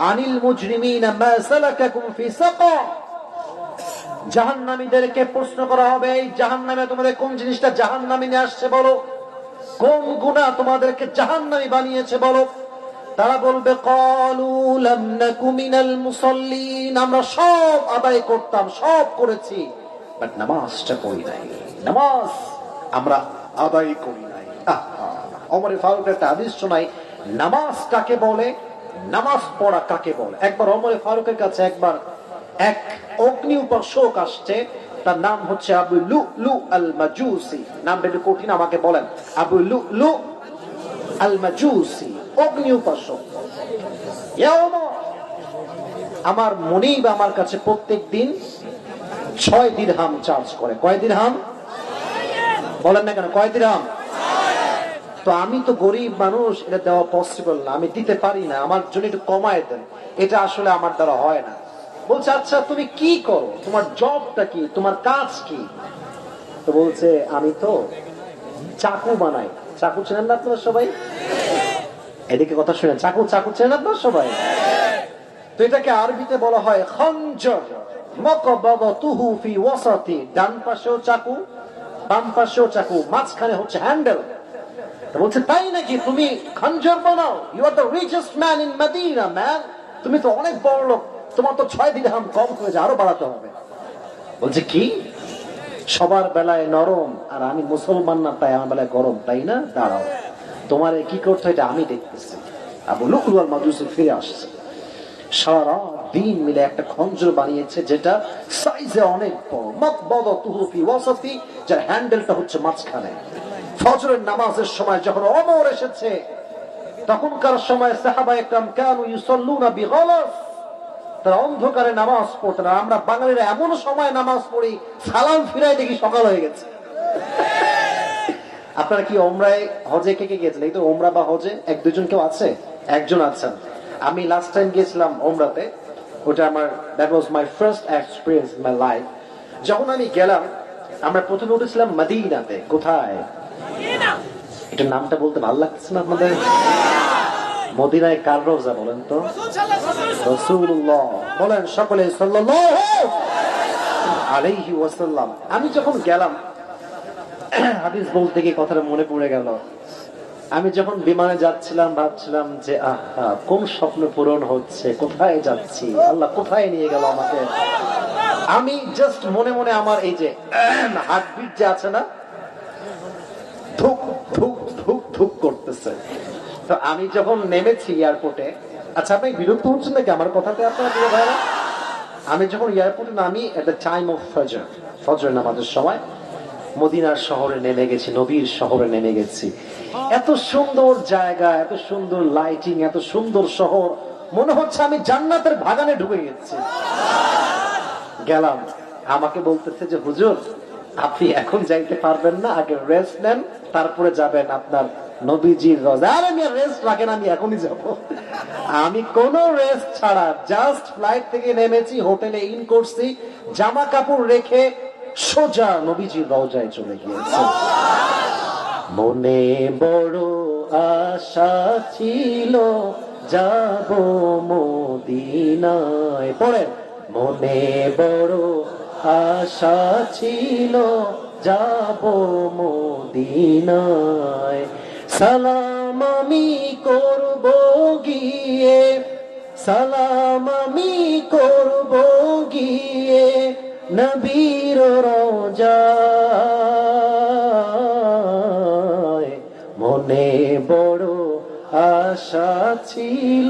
আনিল মুজরিমিনা মা সালাকাকুম ফি সাকার। জাহান্নামীদেরকে প্রশ্ন করা হবে, এই জাহান্নামে তোমাদের কোন জিনিসটা জাহান্নামে নিয়ে আসছে বলো, কোন গুনাহ তোমাদেরকে জাহান্নামী বানিয়েছে বলো। তারা বলবে ক্বালু লাম নাকু মিনাল মুসাল্লিন, আমরা সব আদায় করতাম, সব করেছি, বাট নামাজটা পড়ি নাই। নামাজ আমরা আদায় করি নাই। ওমর ফারুকের একটা হাদিস শোনাই, নামাজ কাকে বলে, নামাজ পড়া কাকে বলে। একবার ওমর ফারুকের কাছে একবার এক অগ্নি উপাসক আসছে, তার নাম হচ্ছে আবু লুলু আল মাজুসি। নামটা একটু কঠিন, আমাকে বলেন। আবু লুলু আল মাজুসি, অগ্নি উপাসক। আমার মনিব আমার কাছে প্রত্যেক দিন 6 দিরহাম চার্জ করে। কয় দিরহাম? বলেন না কেন, কয় দিরহাম? তো আমি তো গরিব মানুষ, এটা দেওয়া পসিবল না, আমি দিতে পারি না, আমার জন্য একটু কমায় দেন। এটা আসলে আমার দ্বারা হয় না। বলছে আচ্ছা তুমি কি করো, তোমার জবটা কি, তোমার কাজ কি? তো বলছে আমি তো চাকু বানাই। চাকু চেনেন না আপনারা সবাই? এদিকে কথা শুনেন, চাকু চাকু চেনেন আপনারা সবাই? তো এটাকে আরবিতে বলা হয় খঞ্জর। মাকবাদাতুহু ফি ওয়াসাতি, ডান পাশেও চাকু বাম পাশেও চাকু, মাঝখানে হচ্ছে হ্যান্ডেল। বলছে তাই নাকি, তুমি খঞ্জর বানাও? You are the richest man in Medina man, তুমি তো অনেক বড় লোক, তোমার তো 6 দিরহাম কম হয়ে যায়, আরো বাড়াতে হবে। বলছে কি, সবার বেলায় নরম আর আমি মুসলমান না, তাই আমার বেলায় গরম, তাই না? দাঁড়াও, তোমার কি করতে হয় এটা আমি দেখতেছি। আবু লুলু আল মাজুসি ফিরে আসছে, সারা দিন মিলে একটা খঞ্জর বানিয়েছে যেটা সাইজে অনেক বড়। মাকবাদাতুহু ফি ওয়াসাতি, যার হ্যান্ডেলটা হচ্ছে মাঝখানে। ফজরের নামাজের সময় যখন ওমর এসেছে, তখনকার সময় সাহাবায়ে কেরাম কানু ইউসাল্লুনা বিগলাস, তারা অন্ধকারে নামাজ পড়তেন। আমরা বাঙালিরা এমন সময় নামাজ পড়ি, সালাম ফিরাই দেখি সকাল হয়ে গেছে। আপনারা কি ওমরায় হজে কে কে গিয়েছিলেন? এই তো ওমরা বা হজে এক দুজন কেউ আছে? একজন আছেন। আমি লাস্ট টাইম গিয়েছিলাম ওমরাতে, ওটা আমার that was my first experience in my life. যখন আমি গেলাম, আমরা প্রথমে উঠেছিলাম মদিনাতে। কোথায়? এটা নামটা বলতে ভালো লাগছে না আপনাদের? মদিনায় কার রওজা বলেন তো? রাসূলুল্লাহ বলেন সকলে সাল্লাল্লাহু আলাইহি ওয়াসাল্লাম। আমি যখন গেলাম, হাদিস বলতে গিয়ে কথাটা মনে পড়ে গেল। আমি যখন বিমানে যাচ্ছিলাম ভাবছিলাম যে আহা, কোন স্বপ্ন পূরণ হচ্ছে, কোথায় যাচ্ছি, আল্লাহ কোথায় নিয়ে গেল আমাকে। আমি জাস্ট মনে মনে আমার এই যে হার্টবিট যে আছে না, ধুক ধুক ধুক ধুক করতেছে। তো আমি যখন নেমেছি এয়ারপোর্টে, আচ্ছা আপনি বিরক্ত হচ্ছেন নাকি আমার কথাতে আপনারা প্রিয় ভাইরা? আমি যখন এয়ারপোর্টে নামি এট দ্য টাইম অফ ফজর, ফজরের নামাজের সময়, মদিনার শহরে নেমে গেছি, নবীর শহরে নেমে গেছি। এত সুন্দর জায়গা, এত সুন্দর লাইটিং, এত সুন্দর শহর, মনে হচ্ছে আমি জান্নাতের বাগানে ঢুকে গেছি। গেলাম, আমাকে বলতেছে যে হুজুর আপনি এখন যাইতে পারবেন না, আগে রেস্ট নেন, তারপরে যাবেন আপনার নবীজির রওজা। আরে আমি রেস্ট রাখেন, আমি এখনই যাব। আমি কোন রেস্ট ছাড়া জাস্ট ফ্লাইট থেকে নেমেছি, হোটেলে ইন করছি, জামা কাপড় রেখে সোজা নবীজির রওজায় চলে গিয়েছে। মনে বড় আশা ছিল যাব মদিনায়। পড়েন, মনে বড় আশা ছিল যাব মদিনায়, সালাম আমি করব গিয়ে, সালাম আমি করব গিয়ে নবীর রওজায়। মনে বড় আশা ছিল,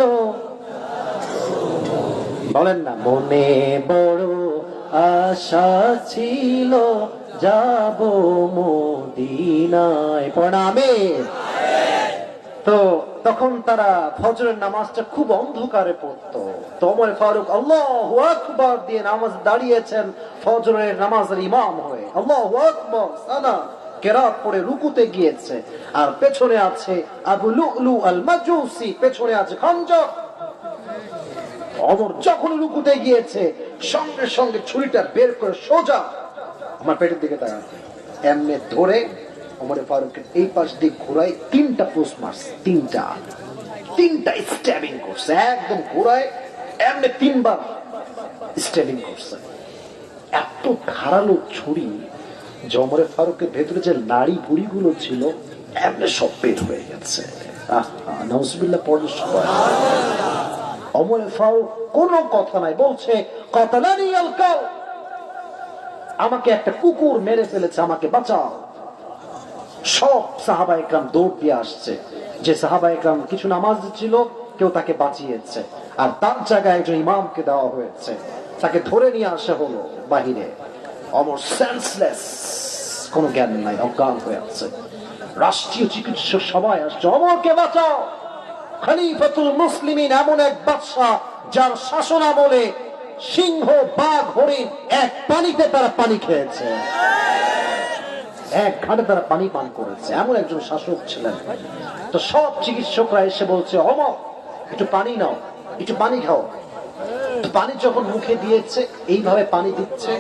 বলেন না, মনে বড় আশা ছিল যাব মদিনায়। প্রণামে। তো তখন তারা ফজরের নামাজটা খুব অন্ধকারে পড়তো। তো ওমর ফারুক আল্লাহু আকবার দিয়ে নামাজ দাঁড়িয়েছেন ফজরের নামাজের ইমাম হয়ে। আল্লাহু আকবার সানা কেরাত পড়ে রুকুতে গিয়েছে, আর পেছনে আছে আবু লুলু আল মাজুসি, পেছনে আছে খঞ্জর। ওমর যখন রুকুতে গিয়েছে, সঙ্গে সঙ্গে ছুরিটা বের করে সোজা আমার পেটের দিকে তাকান, এমনি ধরে ওমরে ফারুকের এই পাশ দিয়ে ঘোরায় 3টা পোস্ট মারছে। 3টা স্ট্যাবিং করছে, একদম ঘোরায় এমনি 3বার স্ট্যাবিং করছে। এত ধারালো ছুরি যে ওমরে ফারুকের ভেতরে যে নাড়ি ভুড়িগুলো ছিল এমনি সব বের হয়ে গেছে। নাউজুবিল্লাহ পড়ে সবাই। ওমরে ফারুক কোনো কথা নাই, বলছে কাতালানি আল কাল, আমাকে একটা কুকুর মেরে ফেলেছে, আমাকে বাঁচাও। সব সাহাবায়ে কেরাম দৌড় দিয়ে আসছে। যে সাহাবায়ে কেরাম কিছু নামাজ ছিল, কেউ তাকে বাঁচিয়েছে, আর তার জায়গায় একজন ইমামকে দেওয়া হয়েছে, তাকে ধরে নিয়ে আসা হলো বাহিরে। অমর সেন্সলেস, কোনো জ্ঞান নাই, অজ্ঞান হয়ে আছে। রাষ্ট্রীয় চিকিৎসক সবাই আসছে, অমরকে বাঁচাও। খলিফাতুল মুসলিমিন এমন এক বাদশাহ যার শাসন আমলে সিংহ, বাঘ, হরিণ এক পানিতে তারা পানি খেয়েছে, এক ঘাটে তারা পানি পান করেছে, এমন একজন শাসক ছিলেন। তো সব চিকিৎসকরা এসে বলছে, অমর একটু পানি নাও, একটু পানি খাও। পানি যখন মুখে দিয়েছে, এইভাবে পানি দিচ্ছে,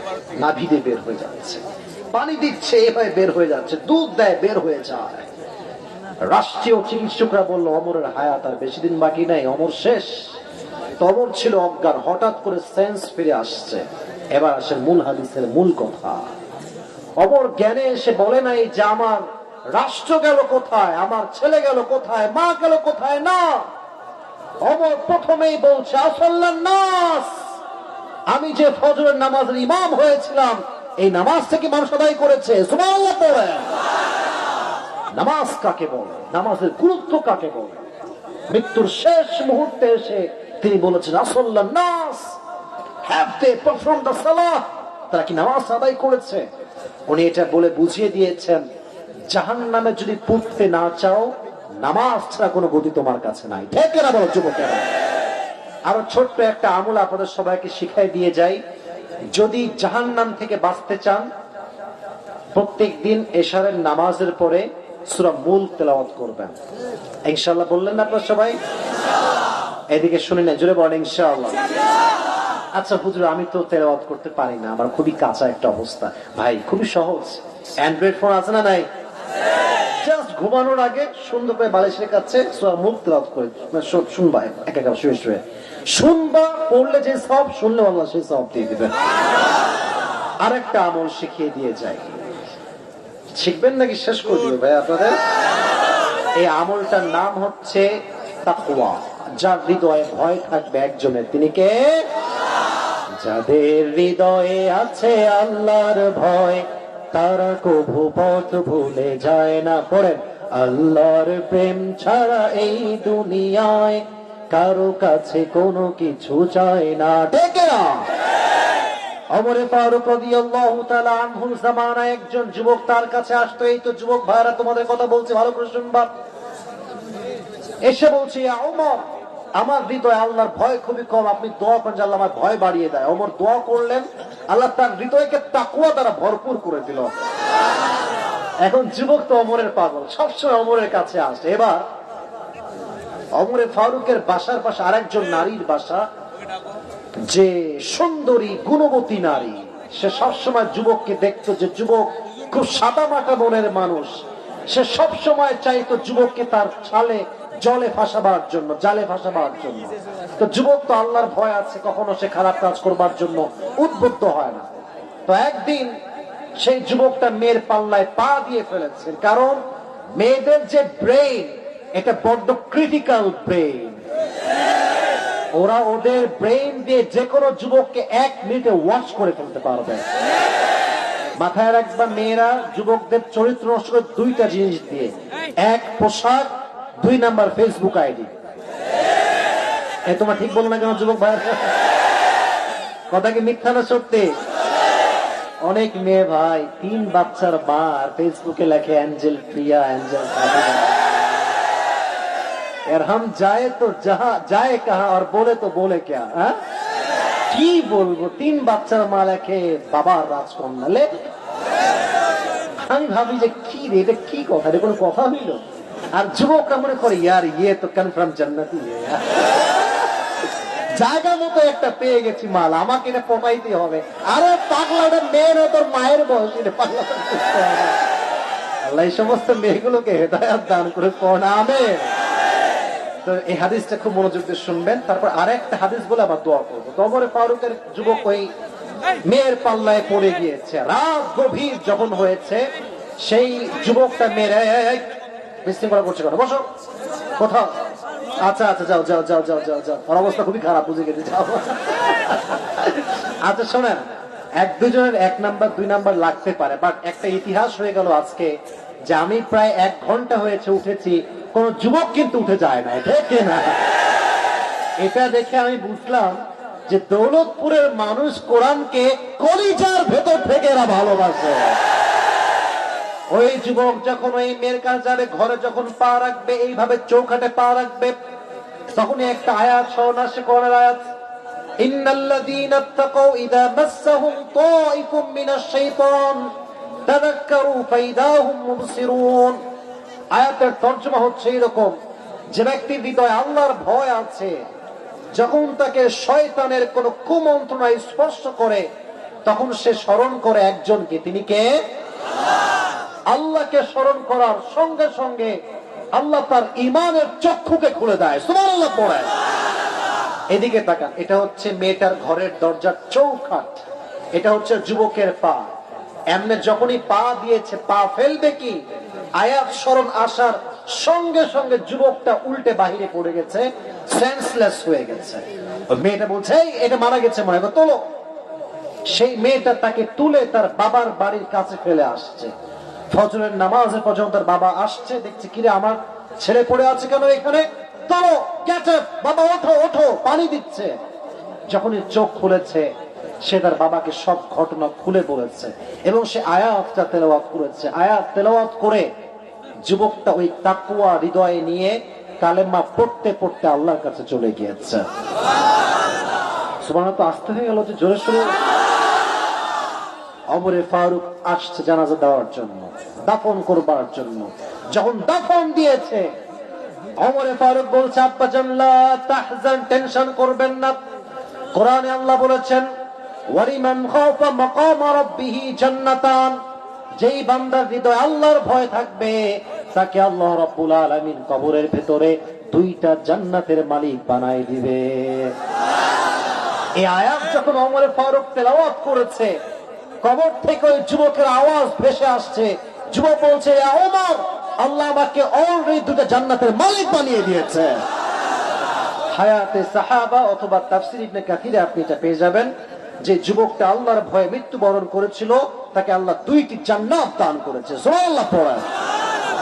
নাভি দিয়ে বের হয়ে যাচ্ছে, পানি দিচ্ছে এইভাবে বের হয়ে যাচ্ছে, দুধ দেয় বের হয়ে যায়। রাষ্ট্রীয় চিকিৎসকরা বলল অমরের হায়াত আর বেশি দিন বাকি নাই, অমর শেষ। তো অমর ছিল অজ্ঞান, হঠাৎ করে সেন্স ফিরে আসছে। এবার আসে মূল হাদিসের মূল কথা। অমর জ্ঞানে এসে বলে নাই যে আমার রাষ্ট্র গেল কোথায়, আমার ছেলে গেল কোথায়, মা গেল কোথায়, না। অমর প্রথমেই বলছে আসাল্লান নাস, আমি যে ফজরের নামাজের ইমাম হয়েছিলাম এই নামাজ থেকে মানুষ আদায় করেছে। সুবহানাল্লাহ পড়েন। নামাজ কাকে বলে, নামাজের গুরুত্ব কাকে বলে, মৃত্যুর শেষ মুহূর্তে এসে তিনি বলেছেন আসাল্লান নাস, হ্যাভ দে পারফর্ম দ্য সালাহ, তারা কি নামাজ আদায় করেছে। উনি এটা বলে বুঝিয়ে দিয়েছেন জাহান্নামে যদি পড়তে না চাও নামাজ ছাড়া কোনো গতি তোমার কাছে নাই। ঠিক না বলো যুবকেরা? আরো ছোট্ট একটা আমল আপনাদের সবাইকে শিখাই দিয়ে যাই। যদি জাহান্নাম থেকে বাঁচতে চান প্রত্যেক দিন এশারের নামাজের পরে সূরা মুল্ক তেলাওয়াত করবেন। ইনশাআল্লাহ বললেন না আপনারা সবাই? এদিকে শুনে না, জোরে বলেন ইনশাআল্লাহ। আচ্ছা হুজুর আমি তো তেলাওয়াত করতে পারি না, আমার খুবই কাঁচা একটা অবস্থা। ভাই খুবই সহজ, অ্যান্ড্রয়েড ফোন আছে না নাই? জাস্ট ঘুমানোর আগে সুন্দর করে বালিশের কাছে সূরা মুল্ক তেলাওয়াত করে শুনবা, একা একা শুয়ে শুয়ে শুনবা, পড়লে যে সব, শুনলে আল্লাহ সেই সব দিয়ে দিবেন। আরেকটা আমল শিখিয়ে দিয়ে যাই, শিখবেন নাকি শেষ করে দিবে ভাই আপনাদের? এই আমলটার নাম হচ্ছে তাকওয়া। যার হৃদয়ে ভয় থাকবে একজনের, তিনি কে? যাদের হৃদয়ে আছে আল্লাহর ভয় তারা কভু পথ ভুলে যায় না। পড়েন, আল্লাহর প্রেম ছাড়া এই দুনিয়ায় কারো কাছে কোনো কিছু চায় না। ঠিক না? ওমরে ফারুক রাদিয়াল্লাহু তাআলা আনহুর জামানায় একজন যুবক তার কাছে আসতো। এই তো যুবক ভাইরা তোমাদের কথা বলছি, ভালো করে শুনবা। এসে বলছে ইয়া ওমর, আমার হৃদয়ে আল্লাহর ভয় খুবই কম, আপনি দোয়া করেন যে আল্লাহ আমার ভয় বাড়িয়ে দেয়। ওমর দোয়া করলেন, আল্লাহ তার হৃদয়কে তাকওয়া দ্বারা ভরপুর করে দিল। এখন যুবক তো ওমরের পাগল, সবসময় ওমরের কাছে আসে। এবার ওমরে ফারুকের বাসার পাশে আরেকজন নারীর বাসা, যে সুন্দরী গুণবতী নারী। সে সবসময় যুবককে দেখতো যে যুবক খুব সাদা মাটা মনের মানুষ। সে সবসময় চাইতো যুবককে তার ছালে জলে ফাঁসাবার জন্য, জালে ফাঁসাবার জন্য। তো যুবক তো আল্লাহর ভয় আছে, কখনো সে খারাপ কাজ করবার জন্য উদ্বুদ্ধ হয় না। তো একদিন সেই যুবকটা মেয়ের পাল্লায় পা দিয়ে ফেলেছেন, কারণ মেয়েদের যে ব্রেইন এটা বড্ড ক্রিটিক্যাল ব্রেইন। ওরা ওদের ব্রেইন দিয়ে যে কোনো যুবককে 1 মিনিটে ওয়াশ করে ফেলতে পারবে। মাথায় রাখবা, মেয়েরা যুবকদের চরিত্র নষ্ট করে 2টা জিনিস দিয়ে, 1 পোশাক, 2 নাম্বার ফেসবুক আইডি। এ তোমার ঠিক বলো না কেন যুবক ভাই? কথা কি মিথ্যা না সত্যি? অনেক মেয়ে ভাই 3 বাচ্চার মা ফেসবুকে লেখে অ্যাঞ্জেল প্রিয়া, অ্যাঞ্জেল यार हम जाए तो जहां जाए कहां और बोले तो बोले क्या। কি বলবো, 3 বাচ্চার মা লেখে বাবার রাজকন্যা। লে আমি ভাবি যে কি রে, এটা কি কথা, এটা কোনো কথা হইল? আর যুবকরা মনে করে ইয়ার ইয়ে তো কনফার্ম জান্নাতি। জায়গা মতো একটা পেয়ে গেছি মাল, আমাকে এটা পটাইতে হবে। আরে পাগলা, ওটা মেয়ের তোর মায়ের বয়স, এটা পাগলা। আল্লাহ এই সমস্ত মেয়েগুলোকে হেদায়াত দান করে পড়া। আমেন। তো এই হাদিসটা খুব মনোযোগ দিয়ে শুনবেন, তারপর আরেকটা হাদিস বলে আবার দোয়া করবো। তো ওমরে ফারুকের যুবক ওই মেয়ের পাল্লায় পড়ে গিয়েছে। রাত গভীর যখন হয়েছে, সেই যুবকটা মেয়ের বিশৃঙ্খলা করছে, কথা বসো কোথাও। আচ্ছা আচ্ছা যাও যাও যাও যাও যাও যাও, ওর অবস্থা খুবই খারাপ, বুঝে গেছে, যাও। আচ্ছা শোনেন, 1-2 জনের 1 নাম্বার 2 নাম্বার লাগতে পারে, বাট একটা ইতিহাস হয়ে গেল আজকে যে আমি প্রায় 1 ঘন্টা হয়েছে উঠেছি, কোন যুবক কিন্তু উঠে যায় না। ঠিক না? এটা দেখে আমি বুঝলাম যে দৌলতপুরের মানুষ কোরআনকে কলিজার ভেতর থেকে এরা ভালোবাসে। ওই যুবক যখন ওই মেয়ের কাছে যাবে, ঘরে যখন পা রাখবে, এইভাবে চৌখাটে পা রাখবে, তখনই একটা আয়াত স্মরণ আসে, কোরআনের আয়াত, ইন্নাল্লাযীনা ইত্তাকাউ ইযা মাসসাহুম তাঈফুম মিনাশ শাইতান তাযাক্কারু ফাইদা হুম মুবসিরুন। আয়াতের তর্জমা হচ্ছে এরকম, যে ব্যক্তির হৃদয়ে আল্লাহর ভয় আছে, যখন তাকে শয়তানের কোন কুমন্ত্রণা স্পর্শ করে তখন সে স্মরণ করে একজনকে, তিনি কে? আল্লাহকে স্মরণ করার সঙ্গে সঙ্গে আল্লাহ তার ইমানের চক্ষুকে খুলে দেয়। সুবহানাল্লাহ পড়ে। এদিকে তাকান, এটা হচ্ছে মেয়েটার ঘরের দরজার চৌকাঠ, এটা হচ্ছে যুবকের পা। এমনি যখনই পা দিয়েছে, পা ফেলবে কি, আয়াত স্মরণ আসার সঙ্গে সঙ্গে যুবকটা উল্টে বাহিরে পড়ে গেছে, সেন্সলেস হয়ে গেছে। মেয়েটা বলছে এটা মারা গেছে মনে হয়, তোলো। সেই মেয়েটা তাকে তুলে তার বাবার বাড়ির কাছে ফেলে আসছে। ফজরের নামাজে পর্যন্ত তার বাবা আসছে, দেখছে কিরে আমার ছেলে পড়ে আছে কেন এখানে, তোলো, গেট আপ, বাবা ওঠো ওঠো, পানি দিচ্ছে। যখনই চোখ খুলেছে, সে তার বাবাকে সব ঘটনা খুলে বলেছে এবং সে আয়াতটা তেলাওয়াত করেছে। আয়াত তেলাওয়াত করে যুবকটা ওই তাকওয়া হৃদয়ে নিয়ে কালেমা পড়তে পড়তে আল্লাহর কাছে চলে গিয়েছে। সুবহানাল্লাহ। তো আসতে হয়ে গেল যে জোরে সোরে। ওমরে ফারুক আসছে জানাজা দেওয়ার জন্য, দাফন করবার জন্য। যখন দাফন দিয়েছে, ওমরে ফারুক বলছে আব্বা জান লা তাহজান, টেনশন করবেন না। কোরআনে আল্লাহ বলেছেন ওয়ালিমান খাফা মাকাম রাব্বিহি জান্নাতান, যেই বান্দার হৃদয়ে আল্লাহর ভয় থাকবে তাকে আল্লাহ রাব্বুল আলামিন কবরের ভেতরে দুইটা জান্নাতের মালিক বানাই দিবে। এই আয়াত যখন ওমর ফারুক তেলাওয়াত করেছে, কবর থেকে ওই যুবকের আওয়াজ ভেসে আসছে। যুবক বলছে ইয়া ওমর, আল্লাহ আমাকে অলরেডি দুটো জান্নাতের মালিক বানিয়ে দিয়েছে। হায়াতে সাহাবা অথবা তাফসীর ইবনে কাসিরে আপনি এটা পেয়ে যাবেন যে যুবকটা আল্লাহর ভয়ে মৃত্যুবরণ করেছিল, তাকে আল্লাহ দুইটি জান্নাত দান করেছে। সুবহানাল্লাহ পড়া।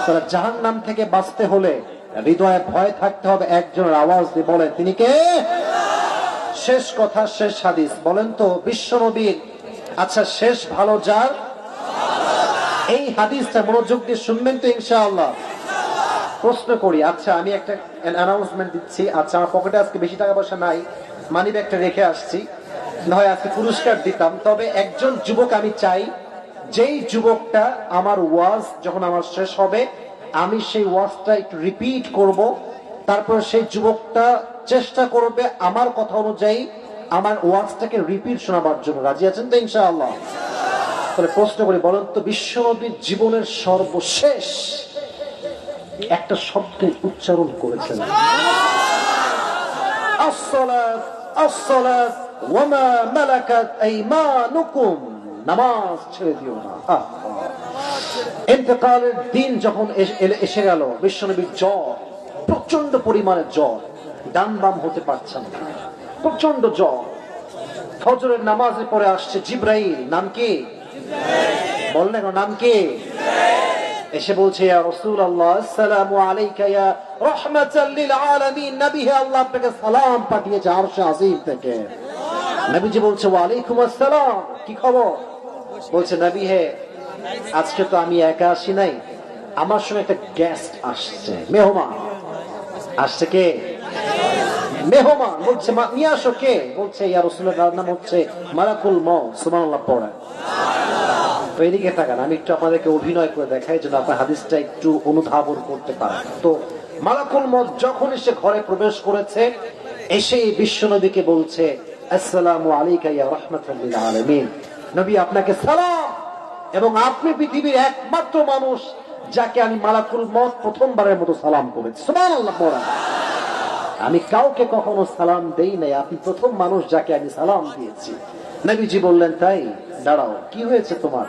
তারা জাহান্নাম থেকে বাঁচতে হলে হৃদয়ে ভয় থাকতে হবে। একজনের আওয়াজ দিয়ে বলেন তিনি কে? শেষ কথা, শেষ হাদিস বলেন তো বিশ্ব নবীর আচ্ছা শেষ ভালো যার। এই হাদিসটা মনোযোগ দিয়ে শুনবেন তো ইনশাআল্লাহ। প্রশ্ন করি, আচ্ছা আমি একটা অ্যানাউন্সমেন্ট দিচ্ছি। আচ্ছা আমার পকেটে আজকে বেশি টাকা পয়সা নাই, মানি ব্যাগটা রেখে আসছি, না হয় আজকে পুরস্কার দিতাম। তবে একজন যুবক আমি চাই, যেই যুবকটা আমার ওয়াজ যখন আমার শেষ হবে আমি সেই ওয়াজটা একটু রিপিট করব, তারপর সেই যুবকটা চেষ্টা করবে আমার কথা অনুযায়ী আমার ওয়াজটাকে রিপিট শোনাবার জন্য। রাজি আছেন তো ইনশাআল্লাহ? তাহলে প্রশ্ন করি, বলেন তো বিশ্বনবীর জীবনের সর্বশেষ একটা শব্দের উচ্চারণ করেছেন আসসালাত আসসালাত ওয়া মা মালাকাত আইমানুকুম, নামাজ ছেড়ে দিও না। ইন্তেকালের দিন যখন এসে গেল, বিশ্বনবীর জ্বর, প্রচন্ড পরিমাণে জ্বর, ডান বাম হতে পারছেন না, প্রচন্ড জ্বর। ফজরের নামাজে পড়ে আসছে জিবরাইল, নাম কি বললেন, নাম কি? এসে বলছে ইয়া রাসূলুল্লাহ আসসালামু আলাইকা ইয়া রাহমাতাল লিল আলামিন, নবী হে আল্লাহ আপনাকে সালাম পাঠিয়েছে আরশে আজিম থেকে। নবীজি বলছে ওয়া আলাইকুম আসসালাম, কি খবর? বলছে নবী হে আজকে তো আমি একা আসি নাই, আমার সঙ্গে একটা গেস্ট আসছে, মেহমান আসছে। কে মেহমান? বলছে নিয়ে আসো। কে? বলছে ইয়া রাসূলুল্লাহর নাম হচ্ছে মালাকুল মউত। সুবহানাল্লাহ পড়া। তো এদিকে তাকান, আমি একটু আপনাদেরকে অভিনয় করে দেখাই যেন আপনার হাদিসটা একটু অনুধাবন করতে পারেন। তো মালাকুল মউত যখন সে ঘরে প্রবেশ করেছে, এসে বিশ্বনবীকে বলছে আসসালামু আলাইকা ইয়া রাহমাতাল লিল আলামিন, নবী আপনাকে সালাম, এবং আপনি পৃথিবীর একমাত্র মানুষ যাকে আমি মালাকুল মউত প্রথমবারের মতো সালাম করেছি। সুবহানাল্লাহ পড়া। আমি কাউকে কখনো সালাম দেই নাই, আপনি প্রথম মানুষ যাকে আমি সালাম দিয়েছি। নবীজি বললেন তাই? দাঁড়াও, কি হয়েছে তোমার,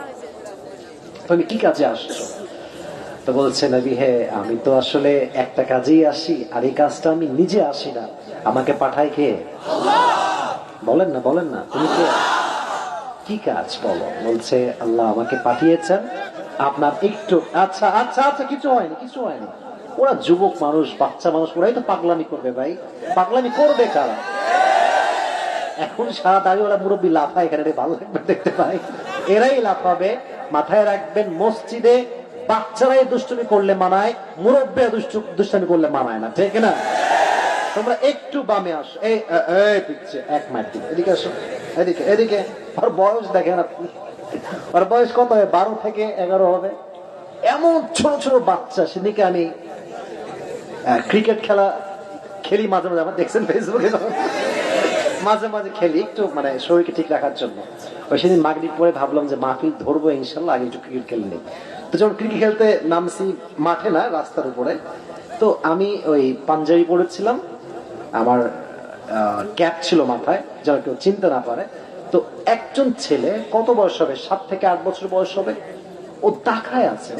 তুমি কি কাজে আসছো? তো বলছে নবী হে আমি তো আসলে একটা কাজেই আসি, আর এই কাজটা আমি নিজে আসি না, আমাকে পাঠায় কে? বলেন না বলেন না, তুমি কে? কি কাজ বলো? বলছে আল্লাহ আমাকে পাঠিয়েছেন আপনার একটু। আচ্ছা আচ্ছা আচ্ছা, কিছু হয়নি কিছু হয়নি। ওরা যুবক মানুষ, বাচ্চা মানুষ, ওরাই তো পাগলামি করবে ভাই। পাগলামি করবে কারা? এখন সারা দাঁড়িয়ে ওরা মুরব্বী লাফায়, এখানে ভালো লাগবে দেখতে পাই, এরাই লাফাবে। মাথায় রাখবেন মসজিদে বাচ্চারাই দুষ্টুমি করলে মানায়, মুরব্বী দুষ্টুমি করলে মানায় না, ঠিক না? তোমরা একটু বামে আসো, এই পিচ্ছে এক মাইল দিকে, এদিকে আসো, এদিকে এদিকে। ওর বয়স দেখেন আপনি, ওর বয়স কত হবে? 12 থেকে 11 হবে। এমন ছোট ছোট বাচ্চা। সেদিকে আমি ক্রিকেট খেলা খেলি মাঝে মাঝে, আমার দেখছেন ফেসবুকে, মাঝে মাঝে খেলি একটু মানে শরীরকে ঠিক রাখার জন্য। ওই সেদিন মাগরিব পরে ভাবলাম যে মাহফিল ধরবো ইনশাল্লাহ, আগে একটু ক্রিকেট খেলে নেই। তো যখন ক্রিকেট খেলতে নামছি, মাঠে না রাস্তার উপরে, তো আমি ওই পাঞ্জাবি পরেছিলাম, আমার ক্যাপ ছিল মাথায়, যেন কেউ চিনতে না পারে। তো একজন ছেলে, কত বয়স হবে, 7 থেকে 8 বছর বয়স হবে, ও তাকায় আছে,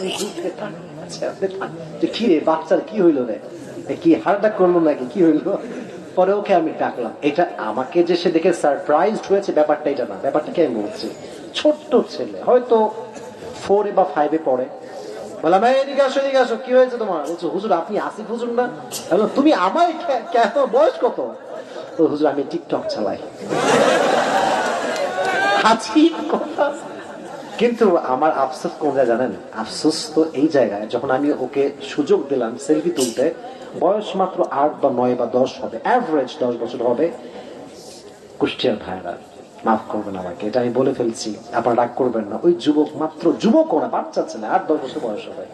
কি রে বাচ্চার কি হইলো রে, কি হার্ট করলো নাকি, কি হইলো। পরে ওকে আমি ডাকলাম। এটা আমাকে যে সে দেখে সারপ্রাইজড হয়েছে ব্যাপারটা এটা না, ব্যাপারটাকে আমি বলছি। ছোট্ট ছেলে, হয়তো 4 বা 5 পড়ে। বললাম এদিকে আসো, এদিকে আসো, কি হয়েছে তোমার? বলছো হুজুর আপনি আসিফ হুজুর না? তুমি আমায় কেন, বয়স কত? তো হুজুর আমি টিকটক চালাই। হাসির কথা। কিন্তু আমার আফসোস কোনটা জানেন? আফসোস তো এই জায়গায়, যখন আমি ওকে সুযোগ দিলাম সেলফি তুলতে, বয়স মাত্র 8 বা 9 বা 10 হবে, অ্যাভারেজ 10 বছর হবে। কুষ্টিয়ার ভাইরা মাফ করবেন আমাকে, এটা আমি বলে ফেলছি, আপনারা রাগ করবেন না। ওই যুবক, মাত্র যুবক না, বাচ্চা ছেলে, 8-10 বছর বয়স হবে।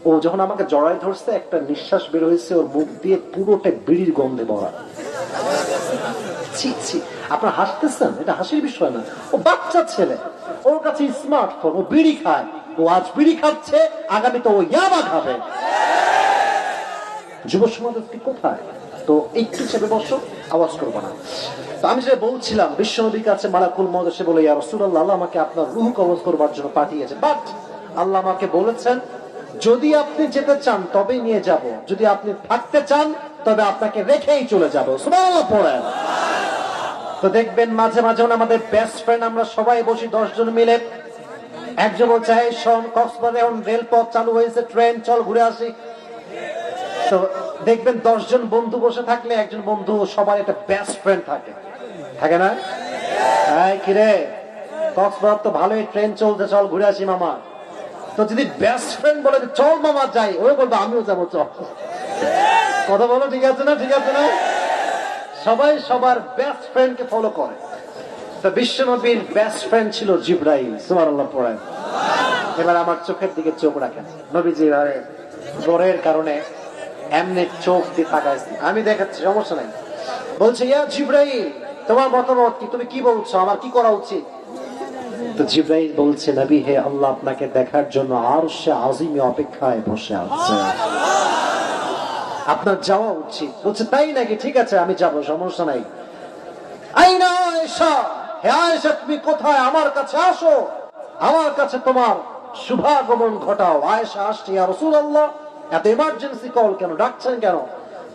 ও যখন আমাকে জড়ায় ধরছে, একটা নিঃশ্বাস বের হয়েছে ওর মুখ দিয়ে, পুরোটা বিড়ির গন্ধে ভরা। আপনার হাসতেছেন, এটা হাসির বিষয় না। ও বাচ্চা ছেলে, ওর কাছে স্মার্টফোন, ও বিড়ি খায়। ও আজ বিড়ি খাচ্ছে, আগামী তো ও ইয়াবা খাবে। যুব সমাজ কোথায়? তো একটু চেপে বসো, আওয়াজ করবো না। তো আমি যেটা বলছিলাম, বিশ্বনবীর কাছে মালাকুল মউত এসে বলে, ইয়া রাসূলুল্লাহ, আল্লাহ আমাকে আপনার রূহ কবজ করবার জন্য পাঠিয়েছে, বাট আল্লাহ আমাকে বলেছেন যদি আপনি যেতে চান তবেই নিয়ে যাব, যদি আপনি থাকতে চান তবে আপনাকে রেখেই চলে যাব। সুবহানাল্লাহ পড়েন। তো দেখবেন মাঝে মাঝে আমাদের বেস্ট ফ্রেন্ড, আমরা সবাই বসি 10 জন মিলে, একজন বলছে কক্সবাজারে এখন রেলপথ চালু হয়েছে, ট্রেন, চল ঘুরে আসি। তো দেখবেন 10 জন বন্ধু বসে থাকলে একজন বন্ধু, সবার একটা বেস্ট ফ্রেন্ড থাকে, থাকে না? কিরে কক্সবাজার তো ভালোই ট্রেন চলছে, চল ঘুরে আসি মামা। তো যদি বেস্ট ফ্রেন্ড বলে চল মামা যাই, ওই বলবো আমিও যাবো, চল। কথা বলো, ঠিক আছে না? ঠিক আছে না? সবাই সবার বেস্ট ফ্রেন্ডকে ফলো করে। তো বিশ্বনবীর বেস্ট ফ্রেন্ড ছিল জিবরাইল। সুবহানাল্লাহ পড়েন। এবার আমার চোখের দিকে চোখ রাখেন। নবীজি জ্বরের কারণে এমনি চোখ দিয়ে তাকাইছে, আমি দেখাচ্ছি, সমস্যা নাই। বলছে ইয়া জিবরাইল, তোমার মতামত কি, তুমি কি বলছো, আমার কি করা উচিত? তো জিবরাইল বলছে, নবী হে, আল্লাহ আপনাকে দেখার জন্য আরশে আজিমে অপেক্ষায় বসে আছে, আপনার যাওয়া উচিত। বলছে তাই নাকি? ঠিক আছে আমি যাব, সমস্যা নাই। আইনা আয়েশা, হে আয়েশা তুমি কোথায়? আমার কাছে আসো, আমার কাছে তোমার শুভাগমন ঘটাও। আয়েশা আসছে, ইয়া রাসূলুল্লাহ এত ইমার্জেন্সি কল কেন, ডাকছেন কেন?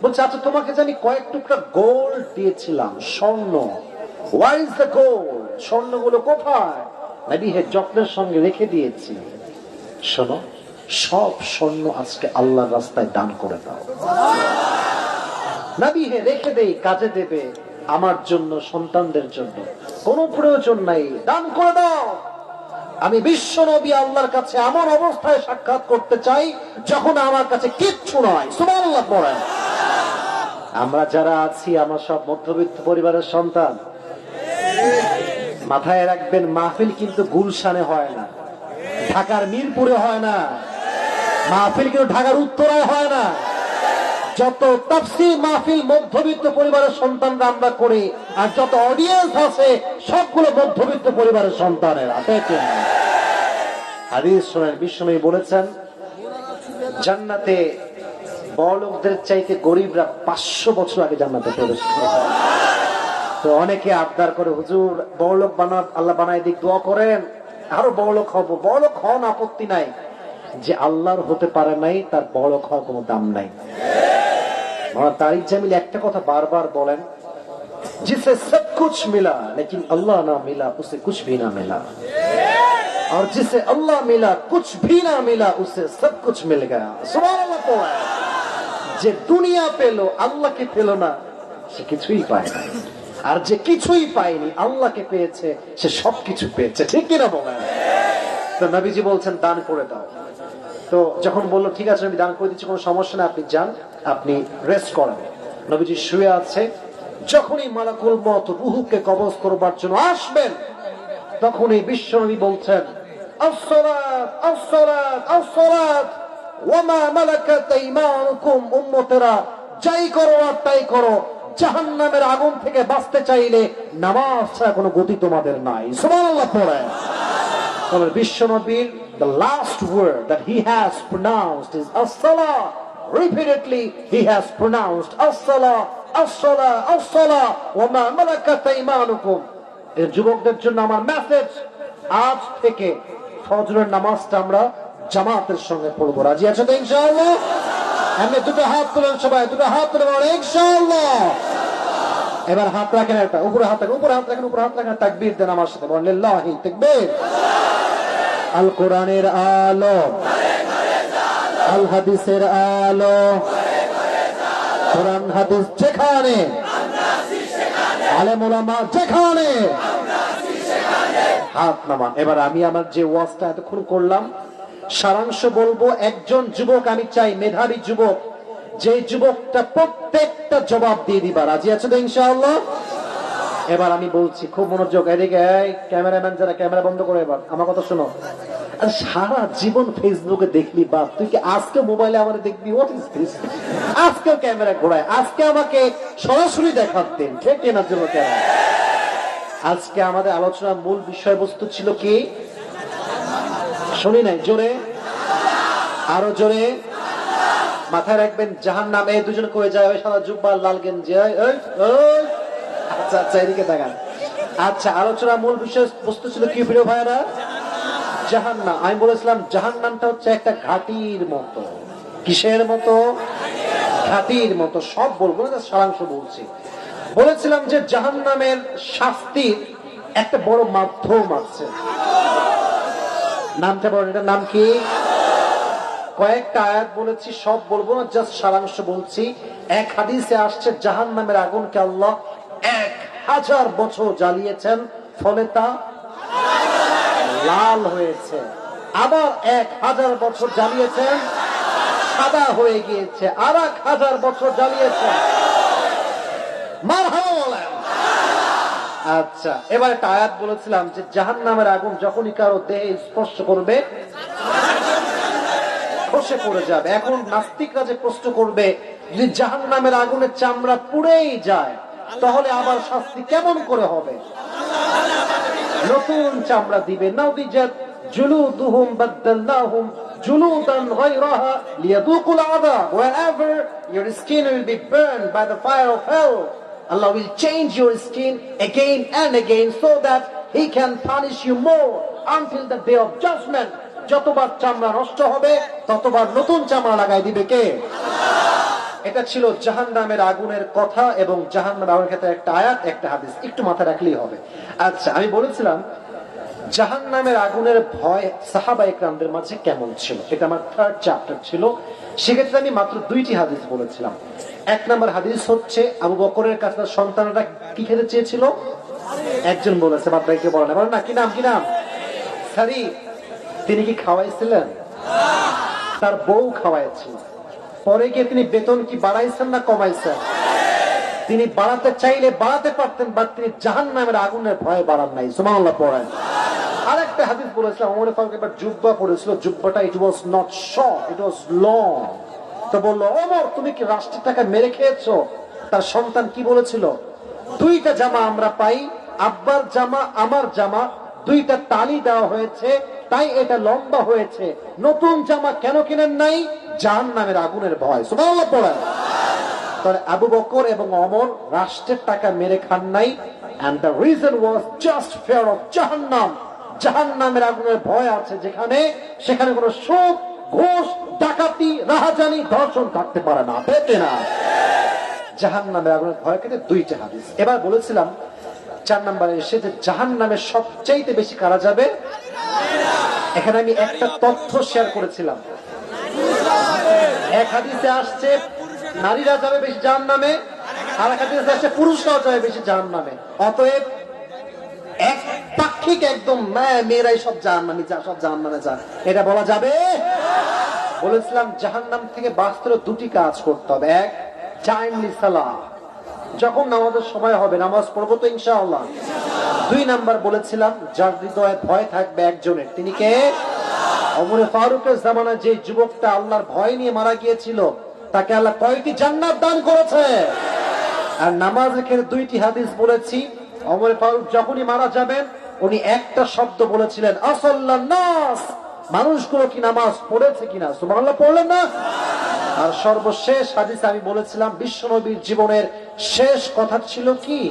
বলছে আচ্ছা তোমাকে জানি কয়েক টুকরা গোল্ড দিয়েছিলাম, স্বর্ণ, হোয়ার ইজ দ্য গোল্ড, স্বর্ণগুলো কোথায়? নবী হে, যত্নের সঙ্গে রেখে দিয়েছি। শোনো, সব স্বর্ণ আজকে আল্লাহর রাস্তায় দান করে দাও। নবী হে, রেখে দেই, কাজে দেবে, আমার জন্য, সন্তানদের জন্য, কোনো প্রয়োজন নাই, দান করে দাও। আমি বিশ্ব নবী আল্লাহর কাছে এমন অবস্থায় সাক্ষাৎ করতে চাই যখন আমার কাছে কিচ্ছু নয়। সুবহানাল্লাহ পড়েন। আমরা যারা আছি, আমার সব মধ্যবিত্ত পরিবারের সন্তান। মাথায় রাখবেন, মাহফিল কিন্তু গুলশানে হয় না, ঢাকার মিরপুরে হয় না, মাহফিল কিন্তু ঢাকার উত্তরায় হয় না। যত তাফসীর মাহফিল মধ্যবিত্ত পরিবারের সন্তানরা আমরা করি, আর যত অডিয়েন্স আছে সবগুলো মধ্যবিত্ত পরিবারের সন্তানেরা। হাদিস শুনেন, বিশ্বনবী বলেছেন জান্নাতে বড়লোকদের চাইতে গরিবরা 500 বছর আগে জান্নাতে প্রবেশ করে। তো অনেকে আবদার করে, হুজুর বড়লোক বানান, আল্লাহ বানায় দিক, দোয়া করেন আরো বড়লোক হব। বড়লোক হন, আপত্তি নাই, যে আল্লাহর হতে পারে নাই তার বড়লোক হওয়ার কোনো দাম নাই। তারিক জামিল একটা কথা বারবার বলেন, जिसे सब कुछ मिला लेकिन अल्लाह ना मिला उसे कुछ भी ना मिला, और जिसे अल्लाह मिला कुछ भी ना मिला उसे सब कुछ मिल गया। सुबहानाल्लाह। যে দুনিয়া পেলো আল্লাহকে পেলো না, সে কিছুই পায় না, আর যে কিছুই পায়নি আল্লাহকে পেয়েছে, সে সবকিছু পেয়েছে। ঠিক কিনা বলেন? তো নবীজি বলছেন দান করে দাও। তো যখন বললো ঠিক আছে আমি দান করে দিচ্ছি, কোনো সমস্যা না, আপনি যান, আপনি রেস্ট করেন। নবীজি শুয়ে আছে। যখনই মালাকুল মউত রূহকে কবজ করবার জন্য আসবেন, তখনই বিশ্বনবী বলছেন আসসালাত আসসালাত আসসালাত ওয়া মা মালাকাত আইমানুকুম। উম্মতেরা যাই করো আর তাই করো, জাহান্নামের আগুন থেকে বাঁচতে চাইলে নামাজ ছাড়া কোনো গতি তোমাদের নাই। সুবহানাল্লাহ পড়েন। তবে বিশ্বনবীর the last word that he has pronounced is as-salat repeatedly he has pronounced as-salah, as-salah, as-salah, wa ma malakat aymanukum. এই যুবকদের জন্য আমার মেসেজ, আজ থেকে ফজরের নামাজটা আমরা জামাতের সঙ্গে পড়বো। রাজি আছো তো ইনশাআল্লাহ? এমনি দুটো হাত তুলেন সবাই, দুটো হাত তুলে বলেন ইনশাআল্লাহ। এবার হাত রাখেন, একটা উপরে হাত রাখেন, উপরে হাত রাখেন, উপরে হাত রাখেন, তাকবীর দেন আমার সাথে, বলেন লিল্লাহি তাকবীর। আল কোরআনের আলো, আল হাদিসের আলো, কোরআন হাদিস যেখানে, আলেম ওলামা যেখানে, হাত নামান। এবার আমি আমার যে ওয়াজটা এতক্ষণ করলাম সারাংশ বলবো। একজন যুবক আমি চাই, মেধাবী যুবক, যে যুবকটা প্রত্যেকটা জবাব দিয়ে দিবা। রাজি আছো তো ইনশাআল্লাহ? এবার আমি বলছি, খুব মনোযোগ, এদিকে ক্যামেরাম্যান যারা, ক্যামেরা বন্ধ করে এবার আমার কথা শোনো। আর সারা জীবন ফেসবুকে দেখলি বাপ, তুই কি আজকে মোবাইলে আমাদের দেখবি? What is this? আজকে ক্যামেরা ঘোরায়, আজকে আমাকে সরাসরি দেখাতেন, ঠিক কেনার জন্য কেন? আজকে আমাদের আলোচনার মূল বিষয়বস্তু ছিল কি? শুনি নাই, জোরে, আরো জোরে মাথায় রাখবেন। জাহান্নাম। এই দুজন কয়ে যায়, ওই সাদা জুব্বা লাল গেঞ্জি, আচ্ছা আচ্ছা এদিকে তাকান। আচ্ছা, আলোচনার মূল বিষয়বস্তু ছিল কি প্রিয় ভাইরা? জাহান্নাম। আমি বলেছিলাম জাহান্নামটা হচ্ছে একটা ঘাটির মতো। কিসের মতো? ঘাটির মতো। সব বলবো না, সারাংশ বলছি। বলেছিলাম যে জাহান্নামের শাস্তির একটা বড় মাধ্যম আছে, নামটা বলেন, এটার নাম কি? কয়েকটা আয়াত বলেছি, সব বলবো না, জাস্ট সারাংশ বলছি। এক হাদিসে আসছে জাহান্নামের আগুনকে আল্লাহ 1000 বছর জ্বালিয়েছেন, ফলে তা লাল হয়েছে। আবার 1000 বছর জ্বালিয়েছেন, সাদা হয়ে গিয়েছে। আর 1000 বছর জ্বালিয়েছেন। আচ্ছা, এবার একটা আয়াত বলেছিলাম যে জাহান্নামের আগুন যখনই কারো দেহে স্পর্শ করবে খসে পড়ে যাবে। এখন নাস্তিকরা যে প্রশ্ন করবে, যদি জাহান্নামের আগুনের চামড়া পুড়েই যায় তাহলে আবার শাস্তি কেমন করে হবে? নতুন চামড়া দিবে। নাউদিজাত জুলুদুহুম বাদদালনাহুম জুলুদান গায়রাহা লিয়াদুকুল আযাব। Wherever your skin will be burned by the fire of hell, Allah will change your skin again and again so that He can punish you more until the day of judgment. যতবার চামড়া নষ্ট হবে ততবার নতুন চামড়া লাগাই দিবে কে? এটা ছিল জাহান্নামের আগুনের কথা এবং জাহান্নামের আগুনের ক্ষেত্রে একটা আয়াত, একটা হাদিস, একটু মাথা রাখলেই হবে। আচ্ছা, আমি বলেছিলাম জাহান্নামের আগুনের ভয় সাহাবা ইকরামদের মাঝে কেমন ছিল, এটা আমার 3rd চ্যাপ্টার ছিল। সেক্ষেত্রে আমি মাত্র 2টি হাদিস বলেছিলাম। 1 নম্বর হাদিস হচ্ছে আবু বকরের কাছে তার সন্তানরা কি খেতে চেয়েছিল? একজন বলেছে, বাদ বাকি বলে না, বলেন না, কি নাম, কি নাম? সারি। তিনি কি খাওয়াইছিলেন? তার বউ খাওয়াইছিল। পরে গিয়ে তিনি বেতন কি বাড়াইছেন না কমাইছেন? তিনি বাড়াতে চাইলে বাড়াতে পারতেন, বাট তিনি জাহান্নামের আগুনের ভয়ে বাড়ান নাই। সুবহানাল্লাহ পড়েন। আরেকটা হাদিস বলেছিলাম, ওমর ফারুক এবার জুব্বা পরেছিল, জুব্বাটা it was not short, it was long. তো বললো, ওমর তুমি কি রাষ্ট্রের টাকা মেরে খেয়েছো? তার সন্তান কি বলেছিল? 2টা জামা আমরা পাই, আব্বার জামা আমার জামা, 2টা তালি দেওয়া হয়েছে, তাই এটা লম্বা হয়েছে। নতুন জামা কেন কিনেন নাই? জাহান্নামের আগুনের ভয়। সুবহানাল্লাহ পড়েন। তাহলে আবু বকর এবং ওমর রাষ্ট্রের টাকা মেরে খান নাই, and the reason was just fear of জাহান্নাম। জাহান্নামের আগুনের ভয় আছে যেখানে, সেখানে কোনো সুদ, ঘুষ, ডাকাতি, রাহাজানি, ধর্ষণ থাকতে পারে না, পেতে না। জাহান্নামের আগুনের ভয় কেটে 2টা হাদিস। এবার বলেছিলাম 4 নম্বরে এসে যে জাহান্নামের সবচাইতে বেশি কারা যাবে। এখানে আমি একটা তথ্য শেয়ার করেছিলাম। এক হাদিসে আসছে নারীরা যাবে বেশি জাহান্নামে, আর এক হাদিসে আসছে পুরুষরাও যাবে বেশি জাহান্নামে। অতএব এক পাক্ষিক একদম মেয়েরাই সব জাহান্নামী, সব জাহান্নামে যায়, এটা বলা যাবে? বলেছিলাম জাহান্নাম থেকে বাঁচতে 2টি কাজ করতে হবে। 1, টাইমলি সালাত, যখন নামাজের সময় হবে নামাজ পড়বো তো ইনশাআল্লাহ। 2 নাম্বার বলেছিলাম যার হৃদয়ে ভয় থাকবে একজনের, তিনি কে? ওমর ফারুকের জামানায় যে যুবকটা আল্লাহর ভয় নিয়ে মারা গিয়েছিল, তাকে আল্লাহ কয়টি জান্নাত দান করেছে। আর নামাজের ক্ষেত্রে 2টি হাদিস বলেছি। ওমর ফারুক যখনই মারা যাবেন উনি একটা শব্দ বলেছিলেন, আসাল্লান নাস, মানুষগুলো কি নামাজ পড়েছে কিনা? সুবহানাল্লাহ পড়লেন না? আর সর্বশেষ হাদিস আমি বলেছিলাম বিশ্বনবীর জীবনের শেষ কথা ছিল কি?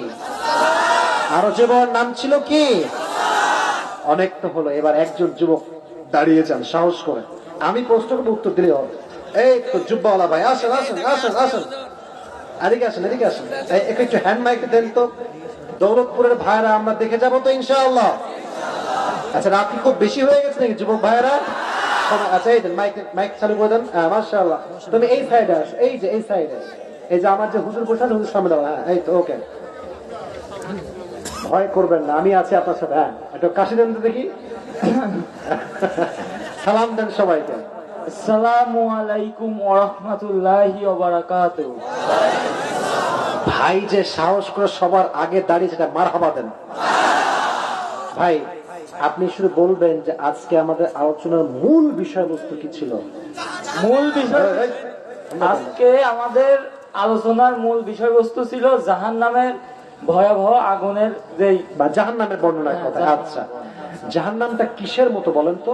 আরো জীবন নাম ছিল কি? অনেক তো হলো, এবার একজন যুবক দাঁড়িয়ে যান সাহস করে, আমি প্রশ্ন করবো উত্তর দিলে হবে। এই তো জুব্বাওয়ালা ভাই, আসেন আসেন আসেন আসেন, এদিকে আসেন এদিকে আসেন, একটু হ্যান্ড মাইক দেন তো। দৌলতপুরের ভাইরা আমরা দেখে যাবো তো ইনশাআল্লাহ। আচ্ছা, রাত কি খুব বেশি হয়ে গেছে নাকি যুবক ভাইরা? আচ্ছা এই দেন মাইক, মাইক চালু করে দেন। হ্যাঁ মাশাআল্লাহ, তুমি এই সাইডে আসো, এই যে এই সাইডে, এই যে আমার যে হুজুর বসে আছে হুজুর সামনে দাও। হ্যাঁ এই তো, ওকে, ভয় করবেন না, আমি আছি আপনার সাথে। হ্যাঁ একটু কাশি দেন তো দেখি। সালাম দেন সবাইকে। আসসালামু আলাইকুম ওয়া রাহমাতুল্লাহি ওয়া বারাকাতুহু। ভাই যে সাহস করে সবার আগে দাঁড়িয়ে সেটা মারহাবা দেন। ভাই আপনি শুধু বলবেন যে আজকে আমাদের আলোচনার মূল বিষয়বস্তু কি ছিল? মূল বিষয়, আজকে আমাদের আলোচনার মূল বিষয়বস্তু ছিল জাহান্নামের ভয়াবহ আগুনের যেই বা জাহান্নামের বর্ণনার কথা। আচ্ছা, জাহান্নামটা কিসের মতো বলেন তো?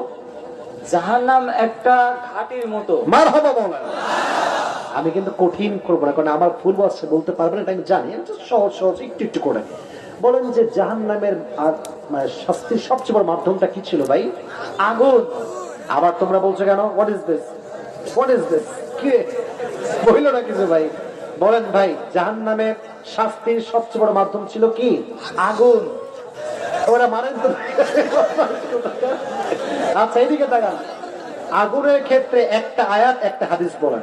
জাহান্নাম একটা ঘাটির মতো। মারহাবা বলেন। আমি কিন্তু কঠিন করবো না, কারণ আমার ফুল বাসে বলতে পারবেন এটা আমি জানি, আমি সহজ সহজ একটু একটু করে বলেন যে জাহান্নামের শাস্তির সবচেয়ে বড় মাধ্যমটা কি ছিল ভাই? আগুন। আবার তোমরা বলছো কেন? What is this, what is this, কি বলল না কিছু ভাই? বলেন ভাই, জাহান্নামের শাস্তির সবচেয়ে বড় মাধ্যম ছিল কি? আগুন। ওরা মানেন তো? আচ্ছা এদিকে তাকান, আগুনের ক্ষেত্রে একটা আয়াত একটা হাদিস বলেন,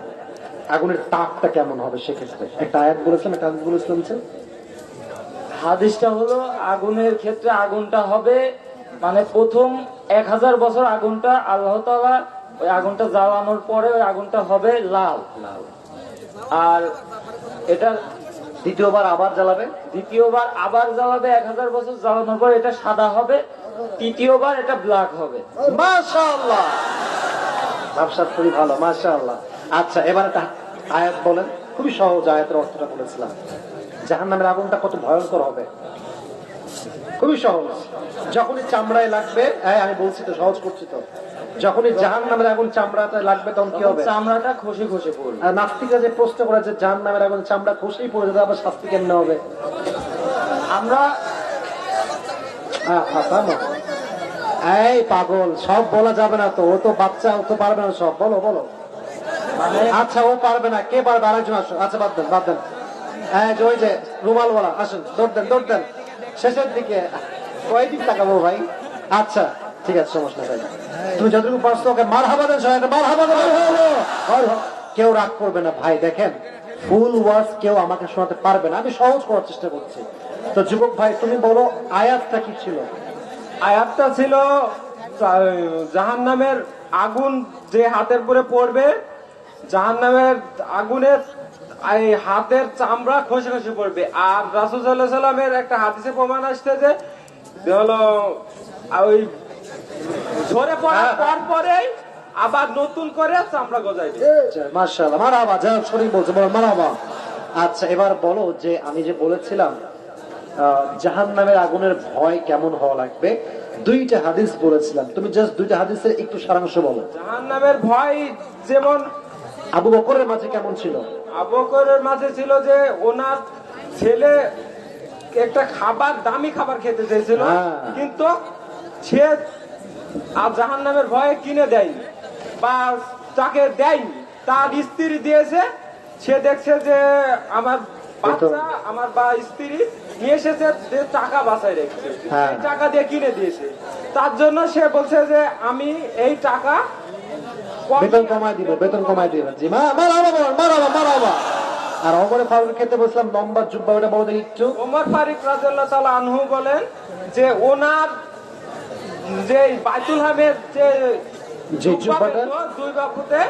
আগুনের তাপটা কেমন হবে সেক্ষেত্রে। একটা আয়াত বলেছেন, একটা হাদিস বলেছিলেন। হাদিসটা হলো আগুনের ক্ষেত্রে আগুনটা হবে মানে প্রথম 1000 বছর আগুনটা আল্লাহ তাআলা ওই আগুনটা জ্বালানোর পরে ওই আগুনটা হবে লাল লাল, আর এটা দ্বিতীয়বার আবার জ্বালাবে, দ্বিতীয়বার আবার জ্বালাবে 1000 বছর জ্বালানোর পর এটা সাদা হবে, তৃতীয়বার এটা ব্ল্যাক হবে। মাশাআল্লাহ, ব্যবসা খুবই ভালো, মাশাআল্লাহ। আচ্ছা এবার একটা আয়াত বলেন, খুবই সহজ আয়াতের অর্থটা বলেছিলাম। জাহান্নামের আগুনটা কত ভয়ঙ্কর হবে, খুবই সহজ। যখনই চামড়ায় লাগবে, আমি বলছি তো সহজ করছি তো, যখনই জাহান্নামের আগুন চামড়াতে লাগবে তখন কি হবে? চামড়াটা খসে খসে পড়বে। আর নাস্তিকরা যে প্রশ্ন করে যে জাহান্নামের আগুন চামড়া খসেই পড়ে যাবে, আবার শাস্তি কেমনে হবে? আমরা এই পাগল, সব বলা যাবে না তো, ও তো বাচ্চা, ও তো পারবে না সব। বলো বলো। মানে আচ্ছা ও পারবে না, কে পারবে? আরেকজন আসো। আচ্ছা বাদ দেন বাদ দেন। ওই যে রুমাল বলা, আসুন, দৌড় দেন দৌড় দেন, শেষের দিকে কয়দিন তাকাবো ভাই? আচ্ছা ঠিক আছে, সমস্যা নাই। তুমি যতটুকু পারছো ওকে মারহাবা দেন, সবাই মারহাবা দেন। কেউ রাগ করবে না ভাই, দেখেন ফুল ওয়ার্ড কেউ আমাকে শোনাতে পারবে না, আমি সহজ করার চেষ্টা করছি। তো যুবক ভাই তুমি বলো আয়াতটা কি ছিল? আয়াতটা ছিল জাহান্নামের আগুন যে হাতের পরে পড়বে, জাহান্নামের আগুনের এই হাতের চামড়া খসে খসে পড়বে। আর রাসূল সাল্লাল্লাহু আলাইহি সাল্লামের একটা হাদিসে প্রমাণ আসছে যে হলো ওই ঝরে পড়ার পর পরেই আবার নতুন করে চামড়া গজাইবে। মাশাআল্লাহ, মারহাবা, যা শরীফ বলছে বলো মারহাবা। আচ্ছা এবার বলো যে আমি যে বলেছিলাম জাহান্নামের আগুনের ভয় কেমন হওয়া লাগবে, দুইটা হাদিস বলেছিলাম, তুমি জাস্ট দুইটা হাদিসের একটু সারাংশ বলো। জাহান্নামের ভয় যেমন আবু বকরের মাঝে কেমন ছিল? আবু বকরের মাঝে ছিল যে ওনার ছেলে একটা খাবার, দামি খাবার খেতে চেয়েছিল, কিন্তু সে আর জাহান্নামের ভয়ে কিনে দেয়নি বা তাকে দেয়নি, তার স্ত্রী দিয়েছে। সে দেখছে যে আমার বাচ্চা, আমার বা স্ত্রী নিয়ে এসেছে, যে টাকা বাঁচায় রেখেছে, এই টাকা দিয়ে কিনে দিয়েছে। তার জন্য সে বলছে যে আমি এই টাকা বেতন কমায় দিব, বেতন কমায় দিবেন। জি মারহাবা মারহাবা। আর ওমর ফারুক খেতে বসলাম, লম্বা জুব্বা, ওটা বলো দেখি একটু। ওমর ফারুক রাদিয়াল্লাহু তাআলা আনহু বলেন যে ওনার যে বাইতুল হামের যে জুব্বাটা দুই বাহুতে,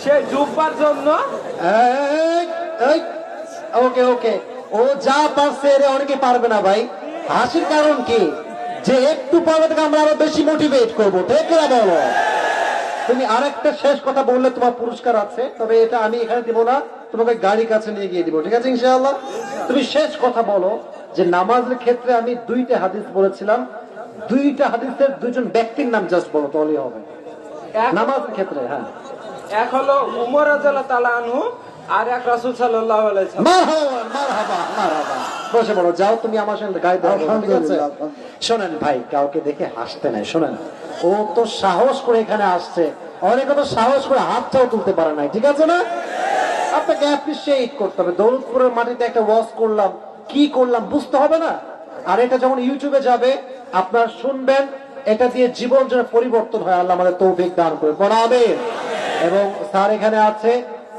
সেই জুব্বার জন্য ওকে ওকে, ও যা পারছে এর অনেকে পারবে না ভাই। হাসির কারণ কি? যে একটু পারবে থেকে আমরা আরো বেশি মোটিভেট করবো, ঠিক না বলো? তুমি আরেকটা শেষ কথা বললে তোমার পুরস্কার আছে, তবে এটা আমি এখানে দিব না, তোমাকে গাড়ি কাছে নিয়ে গিয়ে দিব, ঠিক আছে ইনশাআল্লাহ? তুমি শেষ কথা বলো যে নামাজের ক্ষেত্রে আমি দুইটা হাদিস বলেছিলাম, দুইটা হাদিসের দুইজন ব্যক্তির নাম জাস্ট বলো তাহলেই হবে নামাজের ক্ষেত্রে। হ্যাঁ, এক হলো উমর রাদিয়াল্লাহু তাআলা আনহু, আর এক রাসূল সাল্লাল্লাহু আলাইহি ওয়াসাল্লাম। মারহাবা মারহাবা মারহাবা। বসে পড়ো, যাও তুমি আমার সঙ্গে গায়ে দাও, ঠিক আছে? শোনেন ভাই, কাউকে দেখে হাসতে নাই। শোনেন, ও তো সাহস করে এখানে আসছে, অনেকে তো সাহস করে হাতটাও তুলতে পারে নাই, ঠিক আছে না? আপনাকে অ্যাপ্রিশিয়েট করতে হবে। দৌলতপুরের মাটিতে একটা ওয়াজ করলাম, কি করলাম বুঝতে হবে না? আর এটা যখন ইউটিউবে যাবে আপনার শুনবেন, এটা দিয়ে জীবন যেন পরিবর্তন হয়, আল্লাহ আমাদের তৌফিক দান করে। পড়াবে। এবং স্যার এখানে আছে,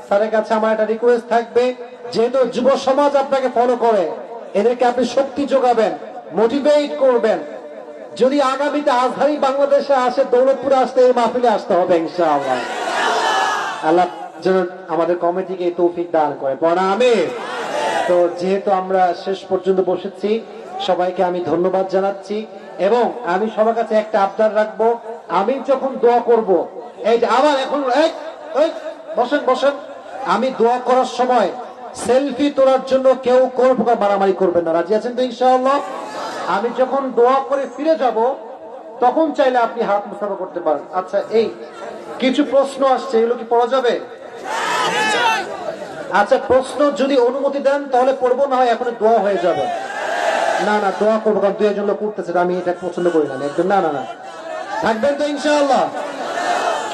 স্যারের কাছে আমার একটা রিকোয়েস্ট থাকবে, যেহেতু যুব সমাজ আপনাকে ফলো করে, এদেরকে আপনি শক্তি যোগাবেন, মোটিভেট করবেন। যদি আগামীতে আজহারি বাংলাদেশে আসে, দৌলতপুরে আসতে, এই মাহফিলে আসতে হবে ইনশাআল্লাহ। আল্লাহ যেন আমাদের কমিটিকে তৌফিক দান করে। পড়া আমিন। তো যেহেতু আমরা শেষ পর্যন্ত বসেছি, সবাইকে আমি ধন্যবাদ জানাচ্ছি এবং আমি সবার কাছে একটা আবদার রাখবো, আমি যখন দোয়া করব, এই যে আবার এখন বসেন বসেন, আমি দোয়া করার সময় সেলফি তোলার জন্য কেউ কোনো প্রকার মারামারি করবেন না, রাজি আছেন তো ইনশাআল্লাহ? আমি যখন দোয়া করে ফিরে যাব, তখন চাইলে আপনি হাত মুসাফা করতে পারেন। আচ্ছা, এই কিছু প্রশ্ন আসছে, এগুলো কি পড়া যাবে? আচ্ছা, প্রশ্ন যদি অনুমতি দেন তাহলে পড়বো, না হয় এখন দোয়া হয়ে যাবে। না না, দোয়া করবো, কারণ দুই একজন লোক করতেছে, আমি এটা পছন্দ করি না একদম। না না না, থাকবেন তো ইনশাআল্লাহ?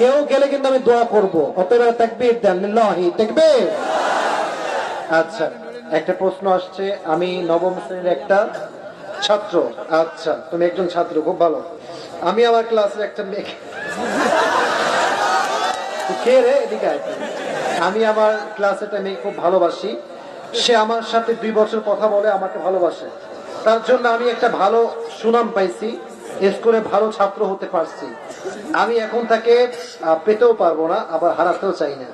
কেউ গেলে কিন্তু আমি দোয়া করবো। অতএব তাকবীর দেন, লিল্লাহি তাকবীর। আচ্ছা, একটা প্রশ্ন আসছে, আমি নবম শ্রেণীর একটা ছাত্র। আচ্ছা, তুমি একজন ছাত্র, খুব ভালো। আমি আমার ক্লাসের একটা মেয়ে, খেয়ে রে এদিকে আয় তুই। আমি আমার ক্লাসে একটা মেয়ে খুব ভালোবাসি, সে আমার সাথে 2 বছর কথা বলে, আমাকে ভালোবাসে। তার জন্য আমি একটা ভালো সুনাম পাইছি, স্কুলে ভালো ছাত্র হতে পারছি। আমি এখন তাকে পেতেও পারবো না, আবার হারাতেও চাই না।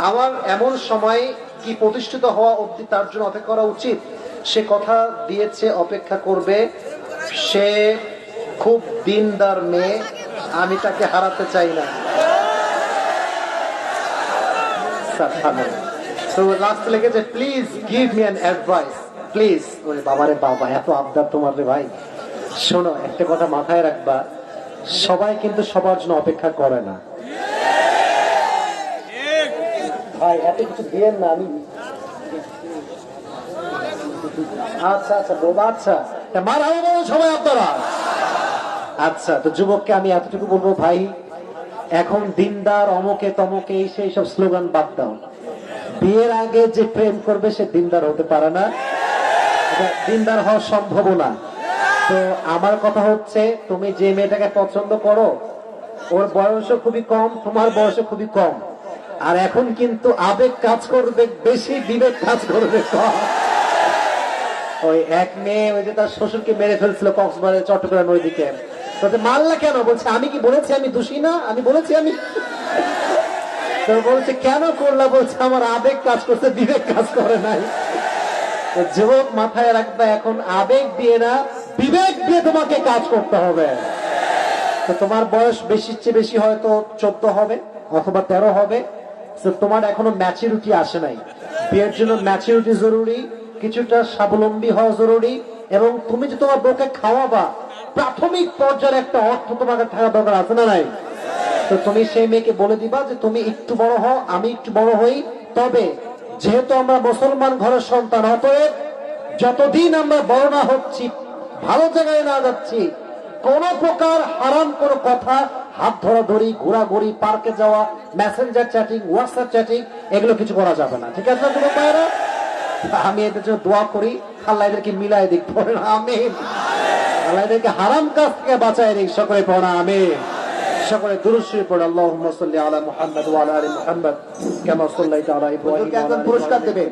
আমার এমন সময় কি প্রতিষ্ঠিত হওয়া অবধি তার জন্য অপেক্ষা করা উচিত? সে কথা দিয়েছে, অপেক্ষা করবে। সে খুব দিনদার মেয়ে, আমি তাকে হারাতে চাই না। তো লাস্ট লেগেছে, please give me an advice please. ওরে বাবারে বাবা, এত আবদার তোমার রে ভাই। শোনো, একটা কথা মাথায় রাখবা, সবাই কিন্তু সবার জন্য অপেক্ষা করে না ভাই। এত কিছু দিয়েন না, আমি আচ্ছা আচ্ছা বাবা, আচ্ছা মারা বলো সবাই আপনারা। আচ্ছা, তো যুবককে আমি এতটুকু বলবো, ভাই এখন দিনদার, অমুকে তমুকে, সেই সব স্লোগান বাদ দাও। বিয়ের আগে যে প্রেম করবে সে দিনদার হতে পারে না, দিনদার হওয়া সম্ভব না। তো আমার কথা হচ্ছে, তুমি যে মেয়েটাকে পছন্দ করো, ওর বয়সও খুবই কম, তোমার বয়সও খুবই কম। আর এখন কিন্তু আবেগ কাজ করবে বেশি, বিবেক কাজ করবে কম। ওই এক মেয়ে, ওই যে তার শ্বশুরকে মেরে ফেলছিল কক্সবাজার চট্টগ্রাম ওইদিকে, মারলা কেন? বলছে আমি কি বলেছি আমি দোষী না? আমি বলেছি আমি। তো বলছে কেন করলা? বলছে আমার আবেগ কাজ করছে, বিবেক কাজ করে নাই। তো যুবক মাথায় রাখবে, এখন আবেগ দিয়ে না, বিবেক দিয়ে তোমাকে কাজ করতে হবে। তো তোমার বয়স বেশির চেয়ে বেশি হয়তো 14 হবে অথবা 13 হবে। তো তোমার এখনো ম্যাচুরিটি আসে নাই। বিয়ের জন্য ম্যাচুরিটি জরুরি, কিছুটা স্বাবলম্বী হওয়া জরুরি, এবং তুমি যে তোমার বউকে খাওয়াবা, প্রাথমিক পর্যায়ের একটা অর্থ তোমাকে থাকা দরকার আছে না নাই? তো তুমি সেই মেয়েকে বলে দিবা যে তুমি একটু বড় হও, আমি একটু বড় হই, তবে যেহেতু আমরা মুসলমান ঘরের সন্তান, অতএব যতদিন আমরা বড় না হচ্ছি, ভালো জায়গায় না যাচ্ছি, কোন প্রকার হারাম কোন কথা, হাত ধরাধরি, ঘোরাঘুরি, পার্কে যাওয়া, মেসেঞ্জার চ্যাটিং, হোয়াটসঅ্যাপ চ্যাটিং, এগুলো কিছু করা যাবে না, ঠিক আছে যুবক ভাইরা? আমি এদের জন্য দোয়া করি, আল্লাহ এদেরকে মিলাই দিক, পড়ে আমিন। আল্লাহ এদেরকে হারাম কাজ থেকে বাঁচায় দিক, সকলে পড়া আমিন। সকলে দুরূদ শরীফ পড়ে, আল্লাহুম্মা সাল্লি আলা মুহাম্মাদ ওয়া আলা আলি মুহাম্মাদ কামা সাল্লাইতা আলা ইব্রাহিম। পুরস্কার দেবে।